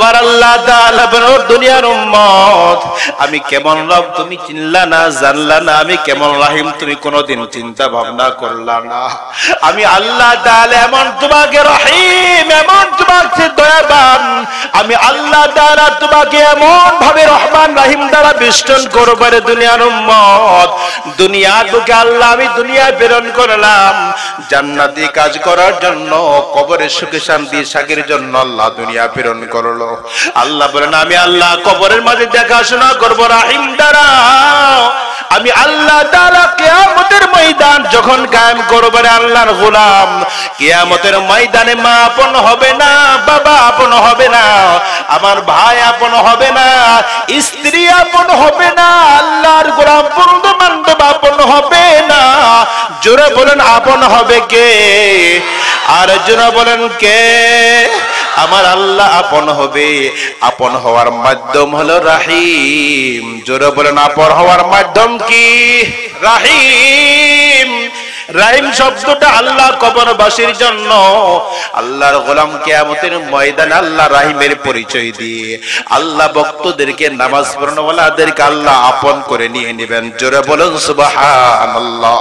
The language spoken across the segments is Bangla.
আবার আল্লাহ তাআলা বলেন দুনিয়ার উম্মত আমি কেমন রব তুমি চিনলা না জানলা না আমি কেমন রহিম তুমি কোনোদিন চিন্তা ভাবনা করলা না আমি আল্লাহ তাআলা এমন তোমাকে রহিম এমন তোমাকে দয়াবান আমি আল্লাহ তাআলা তোমাকে এমন ভাবে রহমান রহিম দ্বারা বেষ্টন করব রে দুনিয়ার উম্মত দুনিয়া তোকে আল্লাহ আমি দুনিয়ায় প্রেরণ করলাম জান্নাতি কাজ করার জন্য কবরের সুখে শান্তি সাগের জন্য আল্লাহ দুনিয়া প্রেরণ করলো আল্লাহ বলেন আমি আল্লাহ কবরের মাঝে দেখাশোনা করব রহিম দ্বারা আমি আল্লাহ তাআলা কিয়ামতের ময়দান যখন কায়েম করব রে আল্লাহর গোলাম কিয়ামতের ময়দানে মা আপন হবে না বাবা আপন হবে না আমার ভাই আপন হবে না স্ত্রী আপন হবে না আল্লাহর গোলাম বন্ধু বান্ধব আপন হবে না জোরে বলেন আপন হবে কে আর জোরে বলেন কে আমার আল্লাহ আপন হবে আপন হওয়ার মাধ্যম হলো রহিম জোরে বলেন আপন হওয়ার মাধ্যম কি রহিম রহিম শব্দটা আল্লাহ কবরবাসীর জন্য আল্লাহর গোলাম কিয়ামতের ময়দানে আল্লাহ রহিমের পরিচয় দিয়ে আল্লাহ ভক্তদেরকে নামাজ পড়ানোওয়ালাদেরকে আল্লাহ আপন করে নিয়ে নেবেন জোরে বলেন সুবহানাল্লাহ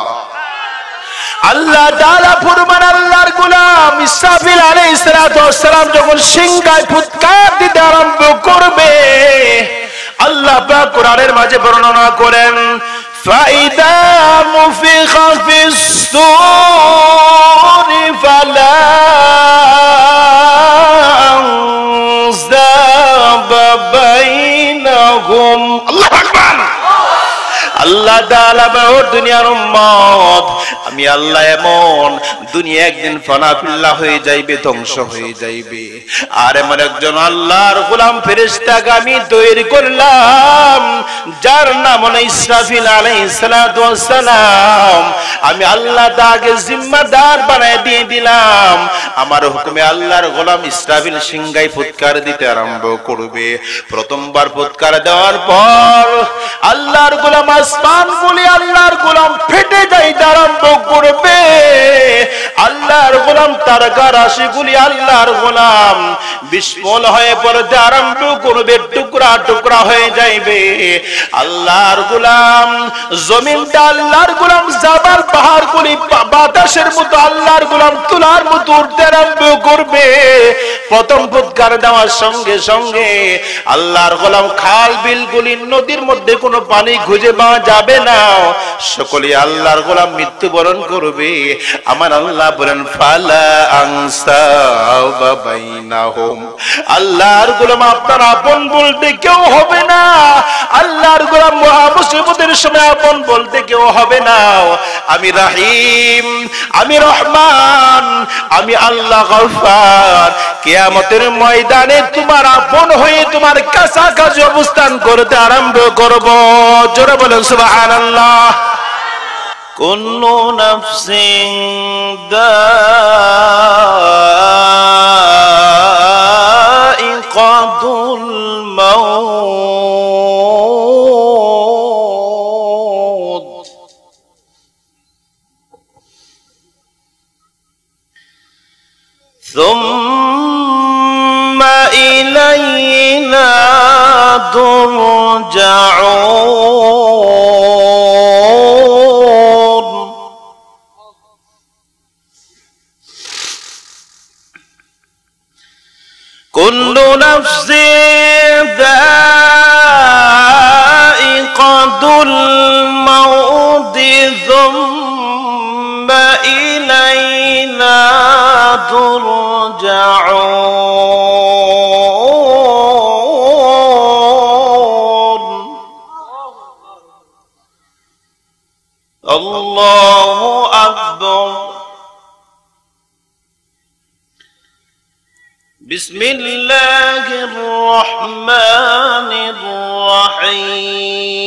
আল্লাহ তাআলা ফরমান আল্লাহর গোলাম ইসরাফিল আলাইহিস সালাতু ওয়াস সালাম যখন সিংহায় ফুৎকার দিতে আরম্ভ করবে আল্লাহ পাক কোরআনের মাঝে বর্ণনা করেন ফাইদা মুফিখা ফিস সূরি ফালা যাবা বাইনাহুম আল্লাহু আকবার আল্লাহ তাআলা ও দুনিয়ার উম্মত আমি আল্লাহ এমন দুনিয়া একদিন ফানাফিল্লা হয়ে যাইবে ধ্বংস হয়ে যাইবে আর এমন একজন আল্লাহর গোলাম ফেরেশতাকে আমি তৈরি করলাম যার নাম হলো ইসরাফিল আলাইহিস সালাতু ওয়াস সালাম আমি আল্লাহ তাকে জিম্মাদার বানায় দিয়ে দিলাম আমার হুকুমে আল্লাহর গোলাম ইসরাফিল সিংহায় ফুৎকার দিতে আরম্ভ করবে প্রথমবার ফুৎকার দেওয়ার পর আল্লাহর গোলাম আসমান গুলি আল্লাহর গোলাম ফেটে যাইতে আরম্ভ করবে আল্লাহর গোলাম তারকা রাশি গুলি আল্লাহর গোলাম বিস্ফোল হয়ে পড়তে আরম্ভ করবে টুকরা টুকরা হয়ে যাইবে আল্লাহর গোলাম জমিনটা আল্লাহর গোলাম জাবাল পাহাড় গুলি বাতাসের মতো আল্লাহর গোলাম তুলার মতো উঠতে আরম্ভ করবে প্রথম ফুৎকার দেওয়ার সঙ্গে সঙ্গে আল্লাহর গোলাম খাল বিল গুলি নদীর মধ্যে কোনো পানি খুঁজে পাওয়া যাবে না সকলে আল্লাহর গোলাম মৃত্যুবরণ করবে আমার আল্লাহ বলেন ফালা আনসাবা বাইনাহুম আল্লাহর গোলাম আপনার আপন বলতে কেউ হবে না আল্লাহর গোলাম মহা মুসিবতের সময় আপন বলতে কেউ হবে না আমি রহিম আমি রহমান আমি আল্লাহ গফফার কিয়ামতের ময়দানে তোমার আপন হয়ে তোমার কাছাকাছি অবস্থান করতে আরম্ভ করব জোরে বলেন সুবহানাল্লাহ কুল্লু নাফসিন দাইকাতুল মাউত সুম্মা ইলাইনা তুরজাউন কুল্লু নাফসিন যায়িকাতুল মাউত সুম্মা ইলাইনা তুরজাউন আল্লাহু আকবার বিসমিল্লাহির রহমানির রহিম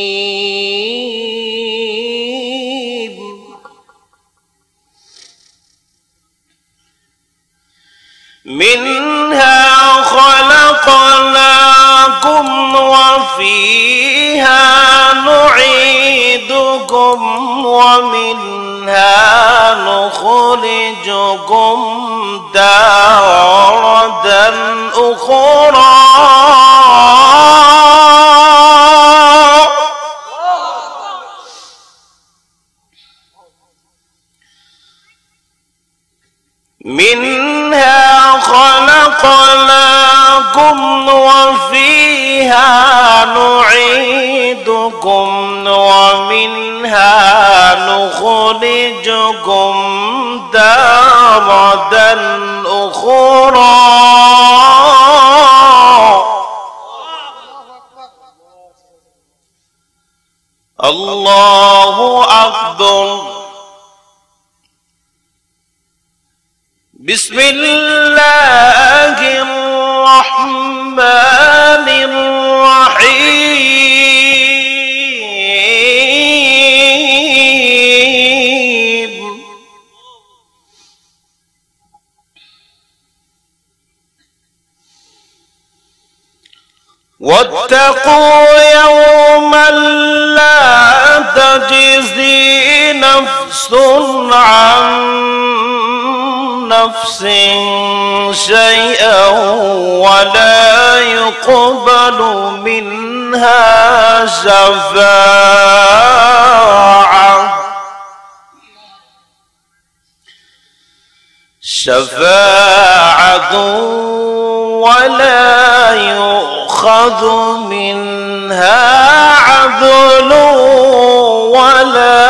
মিনহা খলাকনাকুম ওয়া ফিহা নুঈদুকুম ওয়া মিনহা নুখরিজুকুম তারাতান أخرى منها خلقناكم وفيها نعيدكم ومنها نخرجكم تارة أخرى الله أكبر بسم الله الرحمن الرحيم واتقوا يوما لا تجزي نفس عن نفس شيئا ولا يقبل منها شفاعة ولا يؤخذ منها عدل ولا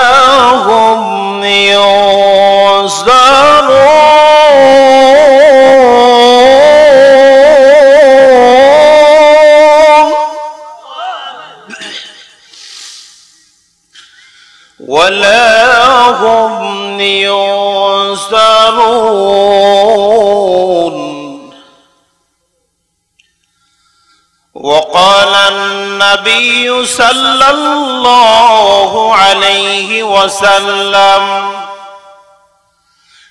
هم ينصرون ولا هم ينصرون. وقال النبي صلى الله عليه وسلم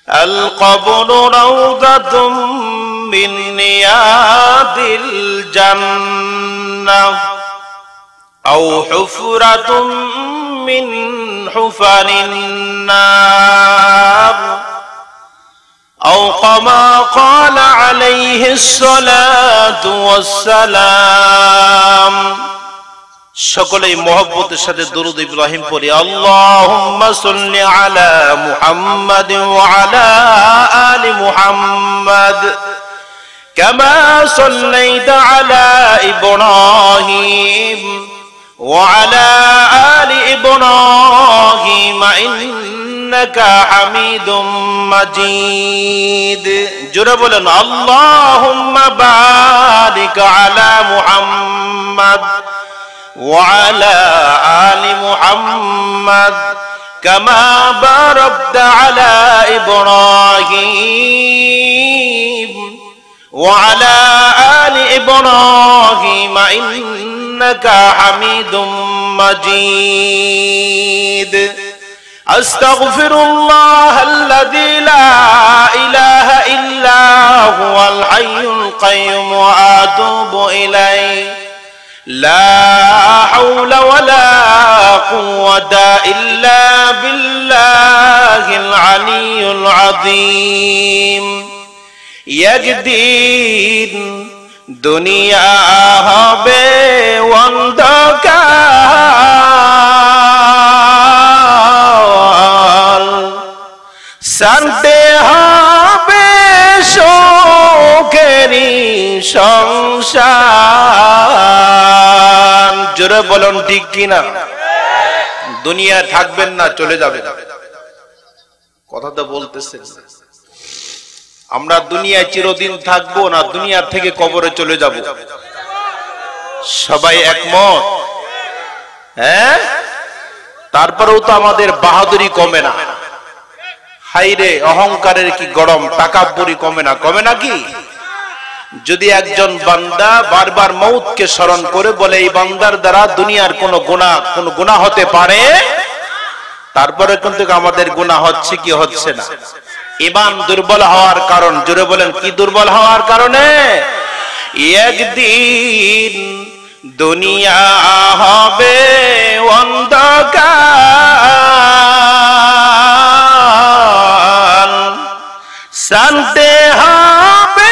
القبر روضة من رياض الجنة أو حفرة من حفر النار أو كما قال عليه الصلاة والسلام. সকলেই মহব্বতের সাথে দরুদ ইব্রাহিম পড়ি। আল্লাহুম্মা সাল্লি আলা মুহাম্মাদ ওয়া আলা আলি মুহাম্মাদ কামা সাল্লাইতা আলা ইব্রাহিম ওয়া আলা আলি ইব্রাহিম ইন্নাকা হামিদুম মাজিদ। জোরে বলেন আল্লাহুম্মা বারিক আলা মুহাম্মাদ وعلى آل محمد كما باركت على إبراهيم وعلى آل إبراهيم إنك حميد مجيد. أستغفر الله الذي لا إله إلا هو الحي القيوم وأتوب إليه لا حول ولا قوة إلا بالله العلي العظيم. একদিন দুনিয়া হবে অন্ধকার, শান্তি হবে শোকেরি সংসার। জোরে বলুন ঠিক কিনা? দুনিয়া থাকবেন না, চলে যাবে। কথা তো বলতেছেন। আমরা দুনিয়ায় চিরদিন থাকবো না, দুনিয়া থেকে কবরে চলে যাব। সবাই একমত? হ্যাঁ, তারপরেও তো আমাদের বাহাদুরি কমে না। হাইরে অহংকারের কি গরম, তাকাব্বুরি কমে না। কমে না কি? যদি একজন বান্দা বারবার মৌতকে স্মরণ করে বলে এই বান্দার দ্বারা দুনিয়ার কোনো গুনাহ হতে পারে, তারপরে কিন্তু আমাদের গুনাহ হচ্ছে কি হচ্ছে না? ঈমান দুর্বল হওয়ার কারণ। জোরে বলেন কি দুর্বল হওয়ার কারণে? একদিন দুনিয়া হবে অন্ধকার, শান্তি হবে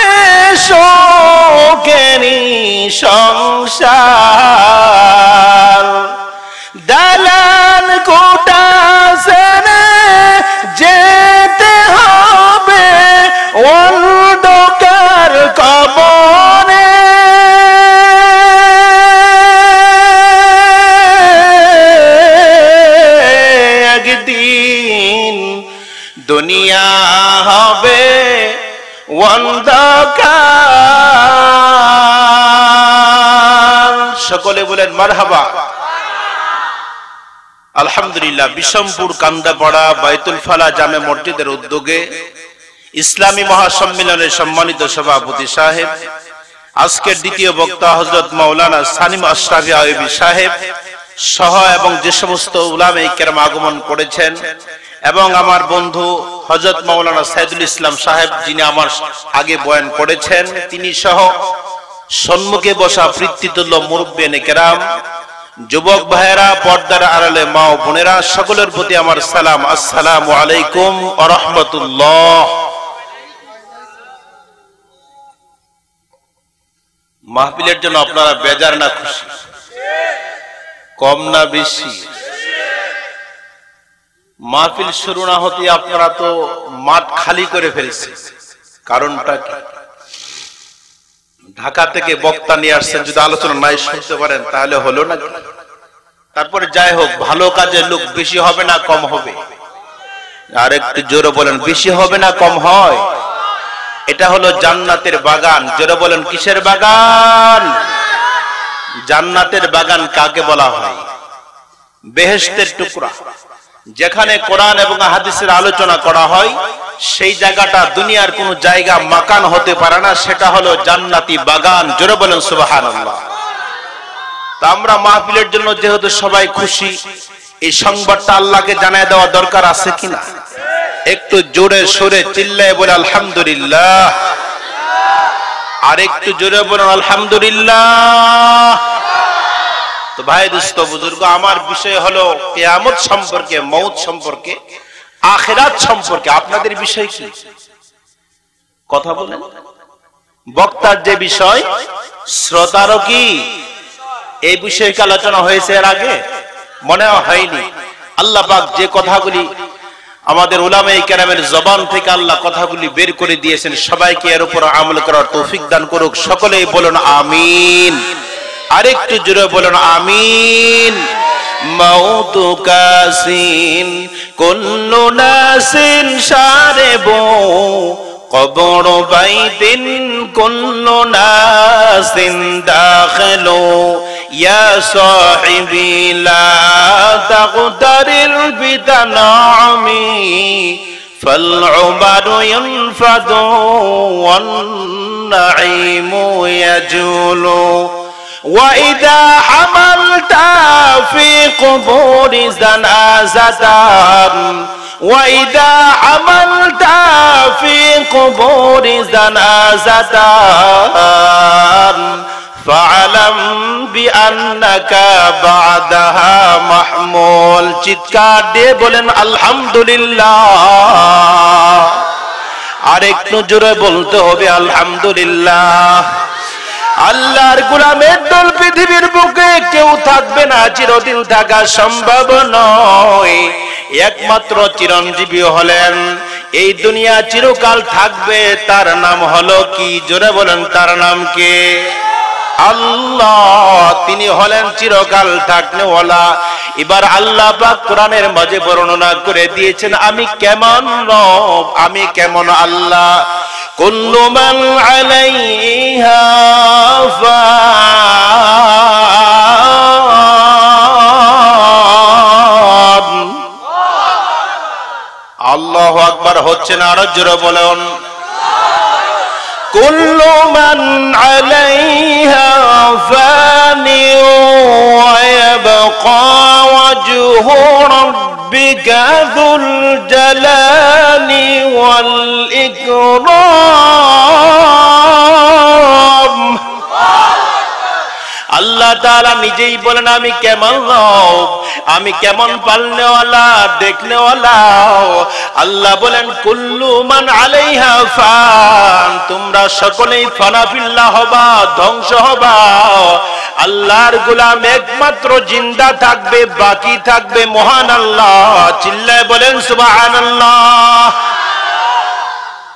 সংসার দালান কোটা সেনে যেতে হবে অন্ধকার কবরে একদিন দুনিয়া হবে অন্ধকার। সকলে বলেন মারহাবা। আলহামদুলিল্লাহ, বিশমপুর কান্দাপাড়া বাইতুল ফালা জামে মসজিদের উদ্যোগে ইসলামী মহাসম্মেলনের সম্মানিত সভাপতি সাহেব, আজকের দ্বিতীয় বক্তা হযরত মাওলানা সানিম আশরাফি আইয়ুবী সাহেব সহ এবং যে সমস্ত উলামায়ে কেরাম আগমন করেছেন এবং আমার বন্ধু হযরত মাওলানা সাইদুল ইসলাম সাহেব যিনি আমার আগে বয়ান করেছেন তিনি সহ সম্মুখে বসা পিতৃতুল্য মুরব্বিয়ানে কেরাম, যুবক ভাইয়েরা, পর্দার আড়ালে মা ও বোনেরা, সকলের প্রতি আমার সালাম, আসসালামু আলাইকুম ওয়া রাহমাতুল্লাহ। মাহফিলের জন্য আপনারা বেজার না খুশি? কম না বেশি? মাহফিল শুরু না হতে আপনারা তো মাঠ খালি করে ফেলছেন, কারণটা কি? ঢাকা থেকে বক্তা নিয়ে আসছেন, যদি আলোচনা নাই শুনতে পারেন তাহলে হলো না। তারপরে যাই হোক, ভালো কাজের লোক বেশি হবে না কম হবে? আর একটু জোরে বলেন, বেশি হবে না কম হয়? এটা হলো জান্নাতের বাগান। জোরে বলেন, কিসের বাগান? জান্নাতের বাগান কাকে বলা হয়? বেহেশতের টুকরা। যেখানে কোরআন এবং হাদিসের আলোচনা করা হয় সেই জায়গাটা দুনিয়ার কোন জায়গা মাকান হতে পারে না, সেটা হলো জান্নাতি বাগান। জোরে বলেন সুবহানাল্লাহ। তা আমরা মাহফিলের জন্য যেহেতু সবাই খুশি, এই সংবাদটা আল্লাহকে জানায় দেওয়া দরকার আছে কিনা? একটু জোরে সোরে চিল্লায় বলে আলহামদুলিল্লাহ। আর একটু জোরে বলেন আলহামদুলিল্লাহ। তো ভাই দোস্ত বুজুর্গ, আমার বিষয় হলো কিয়ামত সম্পর্কে, মউত সম্পর্কে, আখিরাত সম্পর্কে। আপনাদের বিষয় কি? কথা বলেন। বক্তার যে বিষয়, শ্রোতারও কি এই বিষয়ে আলোচনা হয়েছে এর আগে? মনে হয়নি। আল্লাহ পাক যে কথাগুলি আমাদের উলামায়ে কেরামের জবান থেকে আল্লাহ কথাগুলি বের করে দিয়েছেন, সবাইকে এর উপর আমল করার তৌফিক দান করুক। সকলেই বলুন আমিন। আরেকটু জোরে বলুন আমিন। মাউতু কাসিন কুল্লু নাসিন শারিবু কবর বাইতিন কুল্লু নাসিন দাখিলু ইয়া সাহিবি লা তাগতারিল বিতানামি فالعمر ينفذ والنعيم يجول وإذا حملت في قبور جنازة وإذا حملت في قبور جنازة فاعلم بأنك بعدها محمول। চিৎকার দিয়ে বলেন আলহামদুলিল্লাহ। আর একটু জোরে বলতে হবে আলহামদুলিল্লাহ। আল্লাহর গোলামের দল পৃথিবীর বুকে কেউ থাকবে না, চিরদিন থাকা সম্ভব নয়। একমাত্র চিরঞ্জীবী হলেন, এই দুনিয়া চিরকাল থাকবে, তার নাম হলো কি? জোরে বলেন, তার নাম কে? আল্লাহ। তিনি হলেন চিরকাল থাকনেওয়ালা। এবার আল্লাহ পাক কোরআনের মাঝে বর্ণনা করে দিয়েছেন আমি কেমন রব, আমি কেমন আল্লাহ। কুল্লু মান আলাইহা ফান। আল্লাহু আকবার হচ্ছে না? আরো জোরে বলুন। কুল্লু মান আলাইহা ফানি ওয়া ইয়াবকা ওয়াজহু রাব্বিকা যুল জালালি ওয়াল ইকরাম। আল্লাহ তাআলা নিজেই বলেন আমি কেমন রব, আমি কেমন পালনেওয়ালা, দেখনেওয়ালা। আল্লাহ বলেন কুল্লু মান আলাইহা ফান, তোমরা সকলেই ফানাফিল্লাহ হবা, ধ্বংস হবা। আল্লাহর গোলাম একমাত্র জিন্দা থাকবে, বাকি থাকবে মহান আল্লাহ। চিল্লায় বলেন সুবহানাল্লাহ।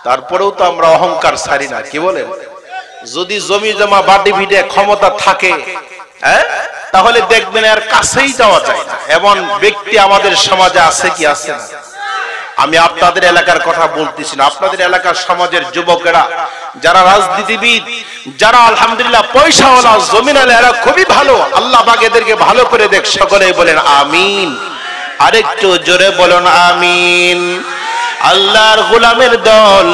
তারপরেও তো আমরা অহংকার ছাড়ি না, কি বলেন? যদি জমি জমা বাড়ি ভিটে ক্ষমতা থাকে, তাহলে দেখবেন আর কাছেই যাওয়া যায় না। এমন ব্যক্তি আমাদের সমাজে আছে কি আছে না? আমি আপনাদের এলাকার কথা বলতেছি না, আপনাদের এলাকার সমাজের যুবকেরা যারা রাজনীতিবিদ, যারা আলহামদুলিল্লাহ পয়সাওয়ালা, জমিনালা, এরা খুবই ভালো। আল্লাহ পাক এদেরকে ভালো করে দেখ। সকলেই বলেন আমিন। আরেকটু জোরে বলুন আমিন। আল্লাহর গোলামের দল,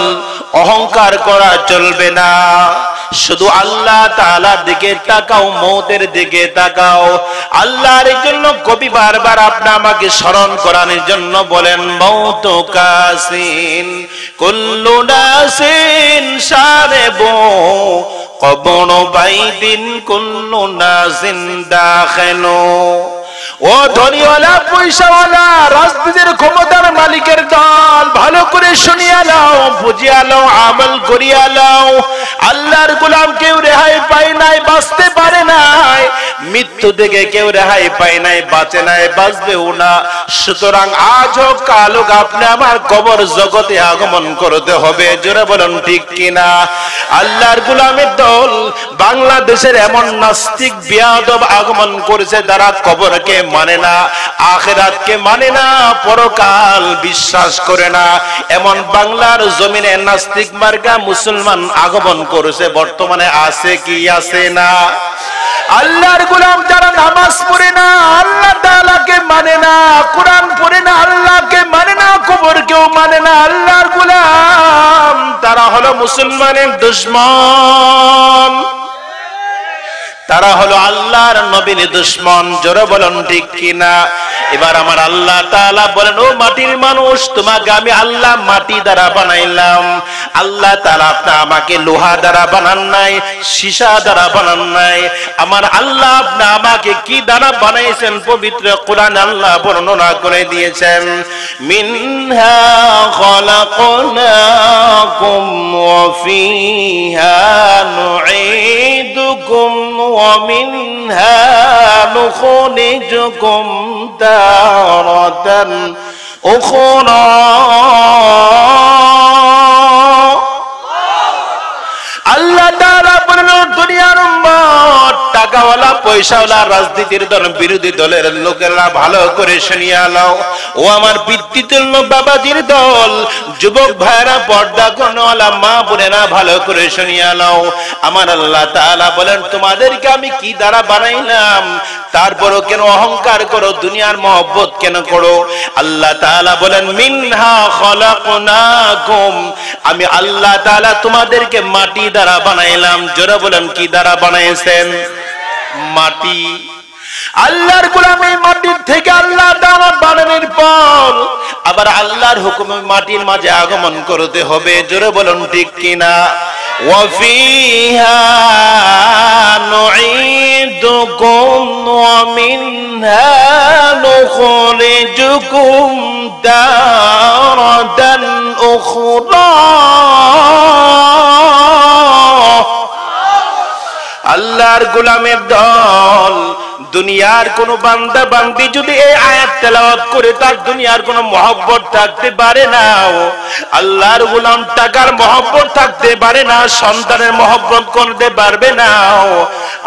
অহংকার করা চলবে না। শুধু আল্লাহ তাআলার দিকে তাকাও, মওতের দিকে তাকাও। আল্লাহর জন্য কবি বারবার আপনি আমাকে স্মরণ করানোর জন্য বলেন মওত কাসিন কুল্লু নাসিন সারেবু কবর বাইদিন কুল্লু নাসিন দাখিলু। ও ধনীওয়ালা, পয়সাওয়ালা, রাজনীতির ক্ষমতার মালিকের দল, ভালো করে শুনিয়া নাও, বুঝিয়া নাও, আমল করিয়া নাও। আল্লাহর গোলাম কেউ রেহাই পায় নাই, বাঁচতে পারে নাই। মৃত্যু থেকে কেউ রেহাই পায় নাই, বাঁচে নাই, বাঁচবেও না। সুতরাং আজ হোক কাল হোক আপনি আমার কবর জগতে আগমন করতে হবে। জোরে বলুন ঠিক কিনা? আল্লাহর গোলামের দল বাংলাদেশের এমন নাস্তিক বেয়াদব আগমন করেছে, যারা কবরকে মানে না, আখিরাতকে মানে না, পরকাল বিশ্বাস করে না। এমন বাংলার জমিনে নাস্তিক মার্কা মুসলমান আগমন করেছে, বর্তমানে আছে কি আছে না? আল্লাহর গোলাম যারা নামাজ পড়ে না, আল্লাহ তাআলাকে মানে না, কোরআন পড়ে না, আল্লাহকে মানে না, কবরকেও মানে না, আল্লাহর গোলাম, তারা হলো মুসলমানের দুশমন, তারা হলো আল্লাহর নবীর দুশমন। জোরে বলুন ঠিক কিনা? এবার আমার আল্লাহ তাআলা বলেন ও মাটির মানুষ, তোমাকে আমি আল্লাহ মাটি দ্বারা বানাইলাম। আল্লাহ তাআলা আমাকে লোহা দ্বারা বানান নাই, সীসা দ্বারা বানান নাই। আমার আল্লাহ আপনি আমাকে কি দ্বারা বানাইছেন? পবিত্র কোরআন আল্লাহ বর্ণনা করে দিয়েছেন, মিনহা খালাকনাকুম ওয়া ফিহা নুঈদুকুম ওয়া মিনহা নুখরিজুকুম তারাতান উখরা। আল্লাহ তাআলা বলেন দুনিয়ার উম্মত, টাকাওয়ালা, পয়সাওয়ালা, রাজনীতির দল, বিরোধী দলের লোকেরা ভালো করে শুনিয়া নাও। ও আমার পিতৃতুল্য বাবাজির দল, যুবক ভাইরা, পর্দা কর্ণওয়ালা মা বোনেরা, ভালো করে শুনিয়া নাও। আমার আল্লাহ তাআলা বলেন তোমাদেরকে আমি কি দ্বারা বানাইলাম? তারপরও কেন অহংকার করো, দুনিয়ার মহব্বত কেন করো? আল্লাহ তাআলা বলেন মিনহা খালাকনাকুম, আমি আল্লাহ তাআলা তোমাদেরকে মাটি দ্বারা বানাইলাম। জোরে বলেন কি দ্বারা বানাইছেন? মাটি। আল্লাহর গোলাম এই মাটির থেকে আল্লাহ তাআলা বানানোর পর আবার আল্লাহর হুকুমে মাটির মাঝে আগমন করতে হবে। জোরে বলুন ঠিক কিনা? ওয়া ফিহা নুঈদুকুম ওয়া মিনহা নুখরিজুকুম তারাতান উখরা। আল্লাহর গোলামের দল, দুনিয়ার কোন বান্দা বান্দি যদি এই আয়াত তেলাওয়াত করে, তার দুনিয়ার কোন মহব্বত থাকতে পারে না। আল্লাহর গোলাম টাকার মহব্বত থাকতে পারে না, সন্তানের মহব্বত করতে পারবে না।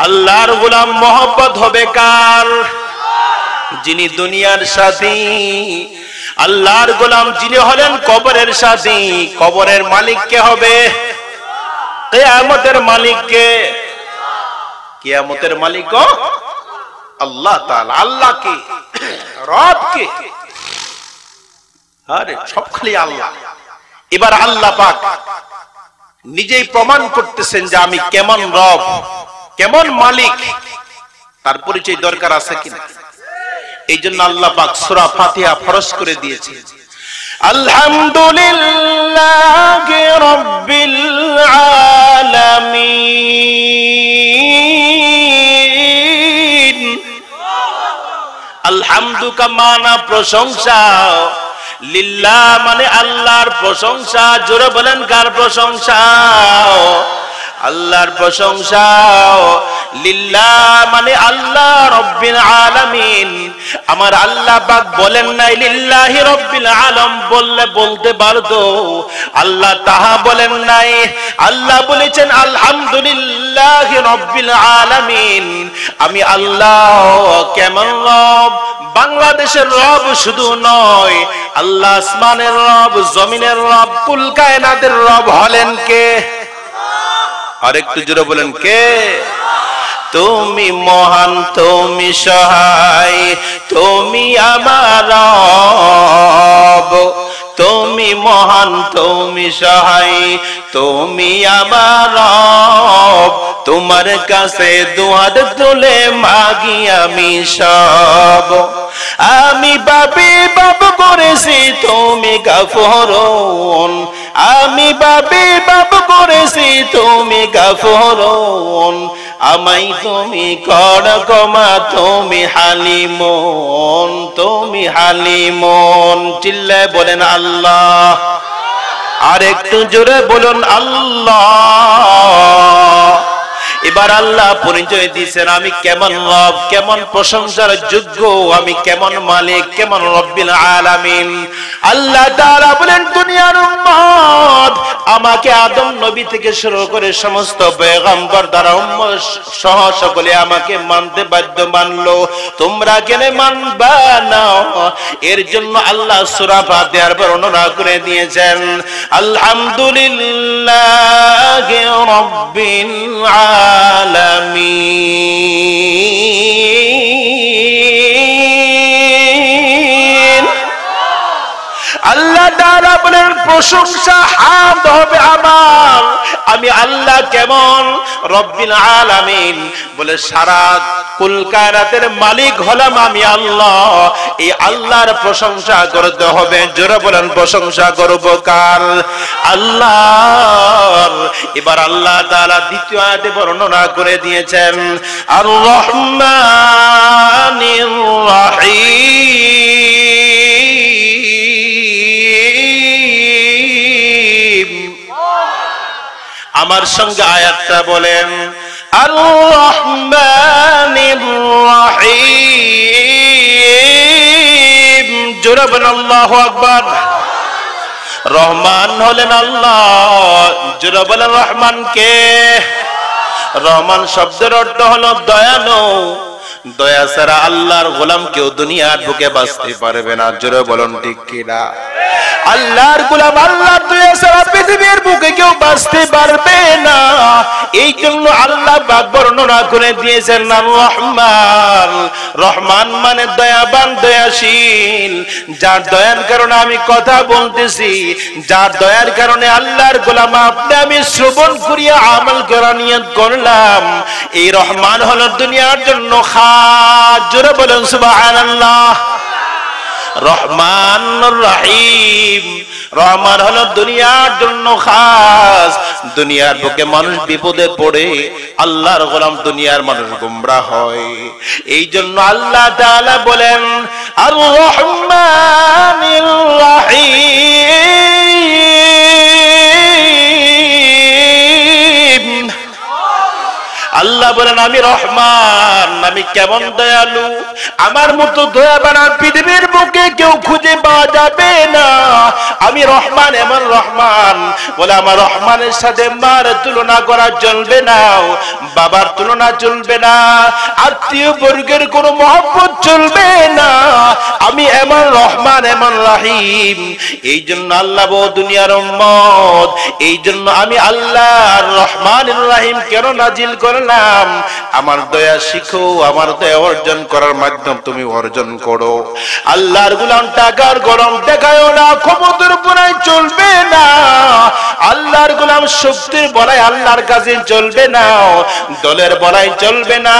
আল্লাহর গোলাম মহব্বত হবে কার? যিনি দুনিয়ার সাথী। আল্লাহর গোলাম যিনি হলেন কবরের সাথী। কবরের মালিক কে হবে? কিয়ামতের মালিক কে? কিয়ামতের মালিক আল্লাহ তাআলা। আল্লাহ কে? রব কে? আরে সব খালি আল্লাহ। এবার আল্লাহ পাক নিজেই প্রমাণ করতেছেন যে আমি কেমন রব, কেমন মালিক, তার পরিচয় দরকার আছে কিনা? এই জন্য আল্লাহ পাক সূরা ফাতিহা ফরজ করে দিয়েছে, আলহামদুলিল্লাহি রাব্বিল আলামিন হামদুকা মানা প্রশংসা, লিল্লাহ মানে আল্লাহর প্রশংসা। জোরে বলেন কার প্রশংসা? আল্লাহর প্রশংসা। লিল্লাহ মানে আল্লাহ রব্বিল আলামিন। আমার আল্লাহ পাক বলেন নাই লিল্লাহি রব্বিল আলাম, বললে বলতে পারতো, আল্লাহ তাহা বলেন নাই। আল্লাহ বলেছেন আলহামদুলিল্লাহি রব্বিল আলামিন। আমি আল্লাহ কেমন রব? বাংলাদেশের রব শুধু নয়, আল্লাহ আসমানের রব, জমিনের রব, কুল কায়নাতের রব হলেন কে? আরেকটু জোরে বলেন কে? তুমি মহান, তুমি সহায়, তুমি আমার রব। তুমি মহান, তুমি সহায়, তুমি আমার রব। তোমার কাছে দুহাত তুলে মাগি আমি সব। আমি পাপী পাপ করেছি, তুমি গফুরুন। আমি পাপী পাপ করেছি, তুমি গফুরুন। আমায় তুমি কর ক্ষমা, তুমি হালিমুন, তুমি হালিমুন। চিল্লায় বলেন আল্লাহ। আর একটু জোরে বলুন আল্লাহ। এবার আল্লাহ পরিচয় দিয়েছেন আমি কেমন রব, কেমন প্রশংসার যোগ্য, আমি কেমন মালিক, কেমন রব্বিল আলামিন। আল্লাহ তাআলা বলেন দুনিয়ার উম্মত আমাকে আদম নবী থেকে শুরু করে সমস্ত পয়গম্বর দ্বারা উম্মত সহ সকলে আমাকে মানতে বাধ্য, মানলো, তোমরা কেন মানবা না? এর জন্য আল্লাহ সূরা ফাতিহার বর্ণনা করে দিয়েছেন আলহামদুলিল্লাহি রাব্বিল আলামিন। আল্লাহ তাআলা বলেন প্রশংসা হামদ হবে আমার, আমি আল্লাহ কেমন রব্বিল আলামিন বলে সারা কুল কায়নাতের মালিক হলাম আমি আল্লাহ। এই আল্লাহর প্রশংসা করতে হবে। জোরে বলেন প্রশংসা করব কার? আল্লাহর। এবার আল্লাহ তাআলা দ্বিতীয় আয়াতে বর্ণনা করে দিয়েছেন আর রহমানির রহিম। আমার সঙ্গে আয়াতটা বলেন আর রহমানির রহিম। জোরে বলেন আল্লাহু আকবার। রহমান হলেন আল্লাহ। জোরে বলেন রহমান কে? রহমান শব্দের অর্থ হলো দয়ালু। দয়া ছাড়া আল্লাহর গোলাম কেউ দুনিয়ার বুকে বাঁচতে পারবে না। জোরে বলেন ঠিক কিনা? আল্লাহর গোলাম আল্লাহর দয়া ছাড়া পৃথিবীর বুকে কেউ বাঁচতে পারবে না। এই জন্য আল্লাহ পাক বর্ণনা করে দিয়েছেন নাম রহমান। রহমান মানে দয়াবান, দয়াশীল। যার দয়ার কারণে আমি কথা বলতেছি, যার দয়ার কারণে আল্লাহর গোলাম আপনি আমি শ্রবণ করিয়া আমল করা নিয়ত করলাম, এই রহমান হলো দুনিয়ার জন্য খাস। জোরে বলেন সুবহানাল্লাহ। রহমান রহিম। রহমান হলো দুনিয়ার জন্য খাস। দুনিয়ার বুকে মানুষ বিপদে পড়ে, আল্লাহর গোলাম দুনিয়ার মানুষ গোমরাহ হয়। এই জন্য আল্লাহ তাআলা বলেন আর রহমানির রহিম। আল্লাহ বলেন আমি রহমান, আমি কেমন দয়ালু। আমার মতো দয়াবান পৃথিবীর বুকে কেউ খুঁজে পাওয়া যাবে না। আমি রহমান, এমন রহমান বলে আমার রহমানের সাথে মার তুলনা করা চলবে না, বাবার তুলনা চলবে না, আত্মীয় বর্গের কোনো মহব্বত চলবে না। আমি এমন রহমান, এমন রহিম। এই জন্য আল্লাহ দুনিয়ার উম্মত, এই জন্য আমি আল্লাহ রহমান রহিম কেন নাজিল করলাম? আমার দয়া শিখো, আমার দয়া অর্জন করার মাধ্যম তুমি অর্জন করো। আল্লাহর গোলাম টাকার গরম দেখায়ও না, ক্ষমতার বড়াই চলবে না। আল্লাহর গোলাম শক্তির বড়াই আল্লাহর কাছে চলবে না, দলের বড়াই চলবে না,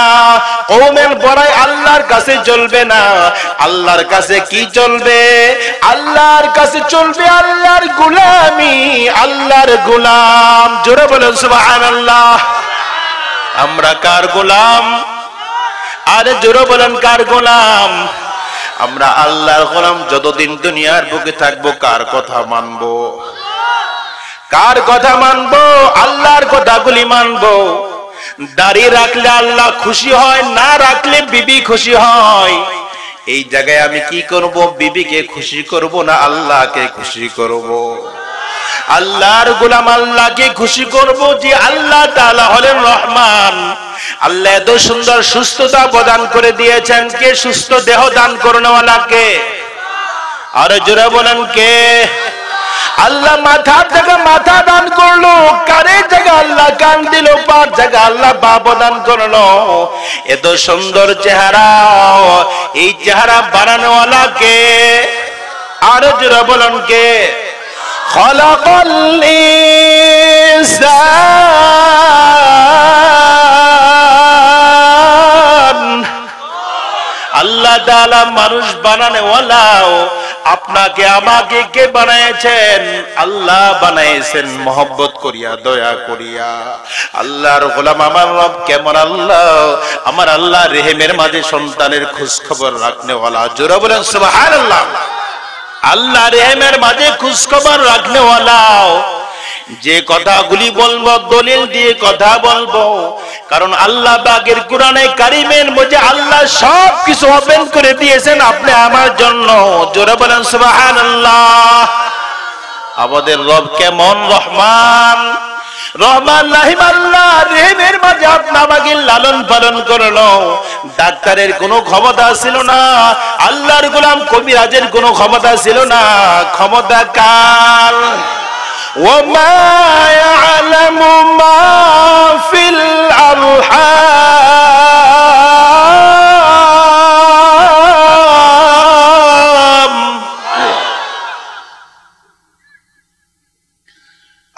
কওমের বড়াই আল্লাহর কাছে চলবে না। আল্লাহর কাছে কি চলবে? আল্লাহর কাছে চলবে আল্লাহর গোলামি, আল্লাহর গোলাম। জোরে বলেন সুবহানাল্লাহ। আমরা কার গোলাম? আরে জোরে বলেন কার গোলাম? আমরা আল্লাহর গোলাম যতদিন দুনিয়ার বুকে থাকবো কার কথা মানবো? কার কথা মানবো? আল্লাহর কথাগুলি মানবো। দাঁড়িয়ে রাখলে আল্লাহ খুশি হয়, না রাখলে বিবি খুশি হয়। এই জায়গায় আমি কি করব? বিবিকে খুশি করব না আল্লাহকে খুশি করব? আল্লাহর গোলাম আল্লাহকে খুশি করব যে আল্লাহ তাআলা হলেন রহমান। আল্লাহ এত সুন্দর সুস্থতা প্রদান করে দিয়েছেন। কে সুস্থ দেহ দান করনেওয়ালা? কে? আর জোরে বলেন কে? আল্লাহ মাথার জায়গা মাথা দান করলো, কানের জায়গা আল্লাহ কান দিল, পার জায়গা আল্লাহ পা প্রদান করলো। এত সুন্দর চেহারা, এই চেহারা বানানোওয়ালা কে? আর জোরে বলেন কে? খলাকাল ইনসান। আল্লাহ তাআলা মানুষ বানানোওয়ালাও। আপনাকে আমাকে কে বানাইছেন? আল্লাহ বানাইছেন মহব্বত করিয়া, দয়া করিয়া। আল্লাহর গোলাম আমার রব কেমন আল্লাহ? আমার আল্লাহ রেহেমের মাঝে সন্তানের খোঁজ খবর রাখনেওয়ালা। জোরে বলেন সুবহানাল্লাহ। আল্লাহ রেহেমের মাঝে খোঁজ খবর রাখনেওয়ালা। যে কথাগুলি বলবো দলিল দিয়ে কথা বলবো, কারণ আল্লাহ পাকের কোরআনে কারিমের মধ্যে আল্লাহ সব কিছু ওপেন করে দিয়েছেন আপনি আমার জন্য। জোরে বলেন সুবহানাল্লাহ। আমাদের রব কেমন? রহমান। রহমান রাহিম আল্লাহ রেহেমের মাঝে আপনা আমাকে লালন পালন করলো। ডাক্তারের কোনো ক্ষমতা ছিল না, আল্লাহর গোলাম কবিরাজের কোনো ক্ষমতা ছিল না। ক্ষমতা কার? وما يعلم ما في الأرحام।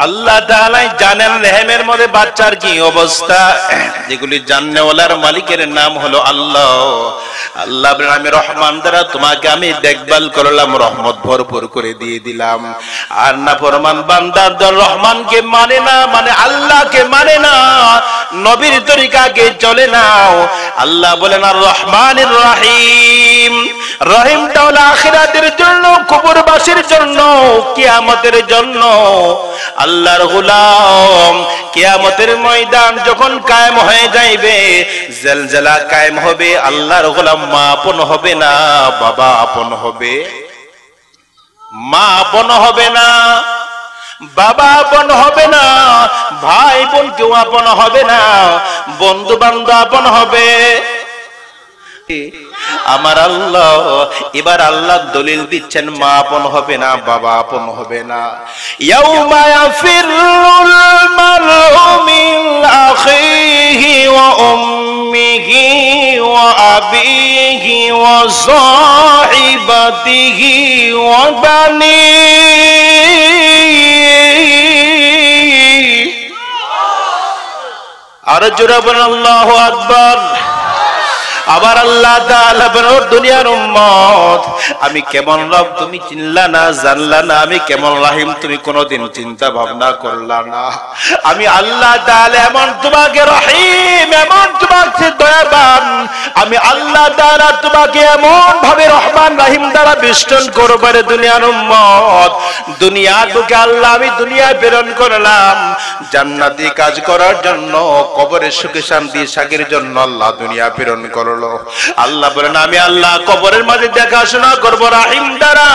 আল্লাহ তাআলা জানেন রেহেমের মধ্যে বাচ্চার কি অবস্থা। যেগুলি জাননেওয়ালার মালিকের নাম হলো আল্লাহ। আল্লাহ বলেন আমি রহমান দ্বারা তোমাকে আমি দেখভাল করলাম, রহমত ভরপুর করে দিয়ে দিলাম। আর না ফরমান বান্দার দল রহমানকে মানে না, মানে আল্লাহকে মানে না, নবীর তরিকাকে চলে না। আল্লাহ বলেন আর রহমানির রহিম। রহিমটা হলো আখিরাতের জন্য, কবরবাসীর জন্য, কিয়ামতের জন্য। আল্লাহর গোলাম কিয়ামতের ময়দান যখন কায়েম হয়ে যাইবে, জলজলা কায়েম হবে, আল্লাহর গোলাম মা আপন হবে না, বাবা আপন হবে। মা আপন হবে না, বাবা আপন হবে না, ভাই বোন কেউ আপন হবে না, বন্ধু বান্ধব আপন হবে। আমার আল্লাহ এবার আল্লাহ দলিল দিচ্ছেন মা আপন হবে না, বাবা আপন হবে না। ইয়াউমা ইয়াফিরুল মারউ মিন আখিহি ওয়া উম্মিহি ওয়া আবিহি ওয়া সাহিবাতিহি ওয়া বানিহি। আর জোরে বলেন আল্লাহু আকবার। আবার আল্লাহ তাআলা বলেন দুনিয়ার উম্মত আমি কেমন রব তুমি চিনলা না, জানলা না। আমি কেমন রহিম তুমি কোনোদিন চিন্তা ভাবনা করলা না। আমি আল্লাহ তাআলা এমন তোমাকে রহিম, এমন তোমাকে দয়াবান। আমি আল্লাহ তাআলা তোমাকে এমন ভাবে রহমান রহিম দ্বারা বেষ্টন করব রে দুনিয়ার উম্মত। দুনিয়া তোকে আল্লাহ আমি দুনিয়ায় প্রেরণ করলাম জান্নাতি কাজ করার জন্য, কবরের সুখে শান্তি সাগের জন্য আল্লাহ দুনিয়া প্রেরণ করল। আল্লাহ বলেন আমি আল্লাহ কবরের মাঝে দেখাশোনা করব রহিম দ্বারা।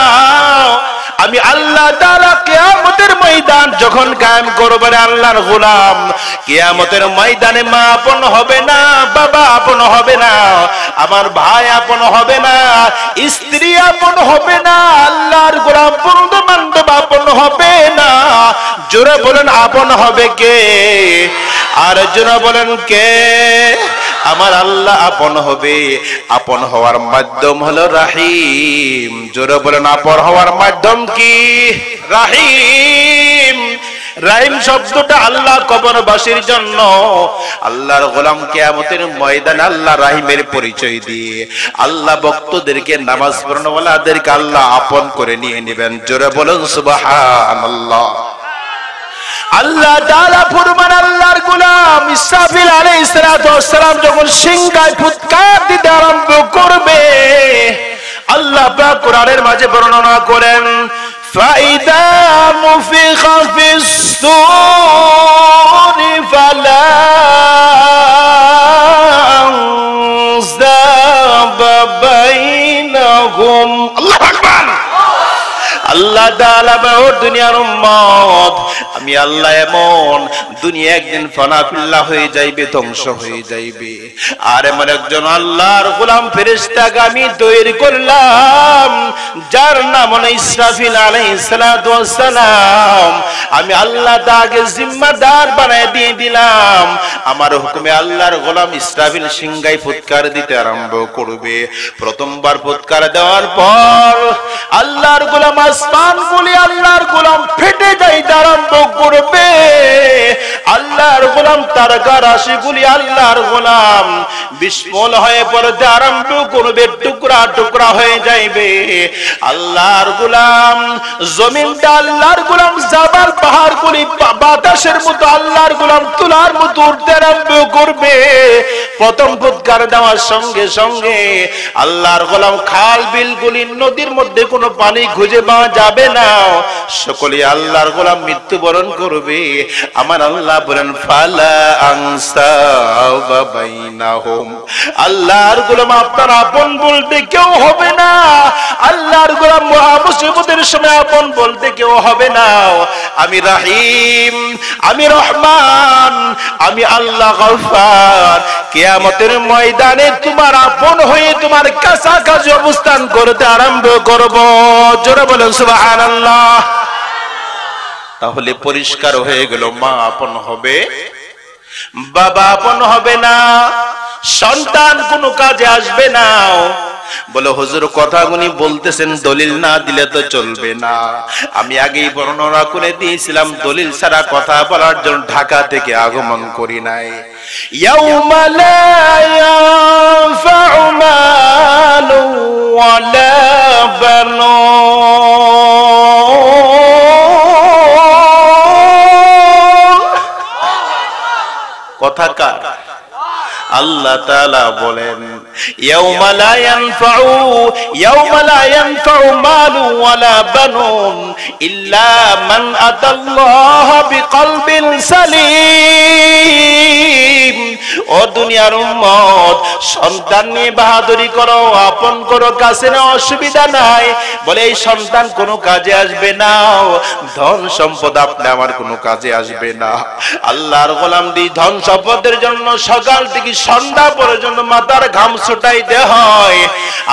আমি আল্লাহ তাআলা কিয়ামতের ময়দান যখন কায়েম করব রে আল্লাহর গোলাম, কিয়ামতের ময়দানে মা আপন হবে না, বাবা আপন হবে না, আমার ভাই আপন হবে না, স্ত্রী আপন হবে না, আল্লাহর গোলাম বন্ধু বান্ধব আপন হবে না। জোরে বলেন আপন হবে কে? আর জোরে বলেন কে? আমার আল্লাহ আপন হবে। আপন হওয়ার মাধ্যম হলো রহিম। জোরে বলেন আপন হওয়ার মাধ্যম কি? রহিম। রহিম শব্দটা আল্লাহ কবরবাসীর জন্য। আল্লাহর গোলাম কিয়ামতের ময়দানে আল্লাহ রহিমের পরিচয় দিয়ে আল্লাহ ভক্তদেরকে নামাজ পড়ানোওয়ালাদেরকে আল্লাহ আপন করে নিয়ে নেবেন। জোরে বলেন সুবহানাল্লাহ। আল্লাহ তাআলা ফরমান আল্লাহর গোলাম ইসরাফিল আলাইহিস সালাতু ওয়াস সালাম যখন সিংহায় ফুৎকার দিতে আরম্ভ করবে, আল্লাহ পাক কোরআনের মাঝে বর্ণনা করেন ফাইদা মুফিখা ফিস সূরি ফালা আনসাবা বাইনাহুম আল্লাহু আকবার আল্লাহ তাআলা বলেন দুনিয়ার উম্মত আমি আল্লাহ এমন দুনিয়া একদিন ফানা ফিল্লা হয়ে যাইবে ধ্বংস হয়ে যাইবে আর এমন একজন আল্লাহর গোলাম ফেরেশতাকে আমি তৈরি করলাম যার নাম হলো ইসরাফিল আলাইহিস সালাতু ওয়াস সালাম আমি আল্লাহ তাকে জিম্মাদার বানায় দিয়ে দিলাম আমার হুকুমে আল্লাহর গোলাম ইসরাফিল সিংহায় ফুৎকার দিতে আরম্ভ করবে প্রথমবার ফুৎকার দেওয়ার পর আল্লাহর গোলাম আসমান গুলি আল্লাহর গোলাম ফেটে যাইতে আরম্ভ করবে আল্লাহর গোলাম তারকা রাশিগুলি আল্লাহর গোলাম বিস্ফোল হয়ে পড়তে আরম্ভ করবে টুকরা টুকরা হয়ে যাইবে আল্লাহর গোলাম জমিনটা আল্লাহর গোলাম জাবাল পাহাড়গুলি বাতাসের মতো আল্লাহর গোলাম তুলার মতো উঠতে আরম্ভ করবে প্রথম ফুৎকার দেওয়ার সঙ্গে সঙ্গে আল্লাহর গোলাম খাল বিলগুলি নদীর মধ্যে কোনো পানি খুঁজে পাওয়া যাবে না সকলে আল্লাহর গোলাম মৃত্যুবরণ করবে আমার আল্লাহ বলেন ফালা আনসাবা বাইনাহুম আল্লাহর গোলাম আপনার আপন বলতে কেউ হবে না আল্লাহর গোলাম মহা মুসিবতের সময় আপন বলতে কেউ হবে না আমি রহিম আমি রহমান আমি আল্লাহ গফফার কিয়ামতের ময়দানে তোমার আপন হয়ে তোমার কাছাকাছি অবস্থান করতে আরম্ভ করব জোরে বলেন সুবহানাল্লাহ তাহলে পরিষ্কার হয়ে গেল মা আপন হবে বাবা আপন হবে না সন্তান কোনো কাজে আসবে না বলে হুজুর কথাগুলি বলতেছেন দলিল না দিলে তো চলবে না আমি আগেই বর্ণনা করে দিয়েছিলাম দলিল ছাড়া কথা বলার জন্য ঢাকা থেকে আগমন করি নাই ইয়াউমা লা ইয়ানফাউ মালু ওয়ালা বানুন কথা কার আল্লাহ তাআলা বলেন ইয়াউমা লা ইয়ানফাউ মালু ওয়ালা বানুন ইল্লা মান আতাল্লাহা বিকলবিন সালিম ও দুনিয়ার উম্মত সন্তান নিয়ে বাহাদুরি করো আপন করো কাছে না অসুবিধা নাই বলে এই সন্তান কোনো কাজে আসবে না ধন সম্পদ আপনি আমার কোনো কাজে আসবে না আল্লাহর গোলাম দি ধন সম্পদের জন্য সকাল থেকে সন্ধ্যা পর্যন্ত মাথার ঘাম ছুটাইতে হয়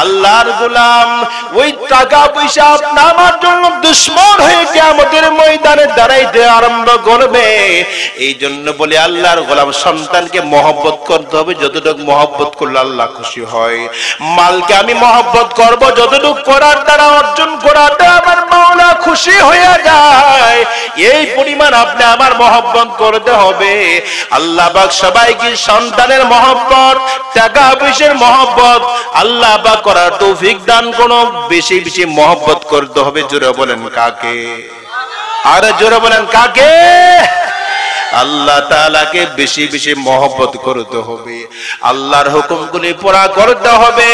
আল্লাহর গোলাম ওই টাকা পয়সা আপনি আমার জন্য দুশমন হয়ে কিয়ামতের ময়দানে দাঁড়াইতে আরম্ভ করবে এই জন্য বলে আল্লাহর গোলাম সন্তানকে মহব্বত করতে হবে যতটুকু মহব্বত করলে আল্লাহ খুশি হয় মালকে আমি মহব্বত করব যতটুকু করার দ্বারা অর্জন করার দ্বারা আমার মাওলা খুশি হয়ে যায় এই পরিমাণ আপনি আমার মহব্বত করতে হবে আল্লাহ পাক সবাইকে সন্তানের মহব্বত টাকা পয়সার মহব্বত আল্লাহ পাক করার তৌফিক দান করুন বেশি বেশি মহব্বত করতে হবে জোরে বলেন কাকে আর জোরে বলেন কাকে আল্লাহ তাআলাকে বেশি বেশি মহব্বত করতে হবে আল্লাহর হুকুমগুলি পুরা করতে হবে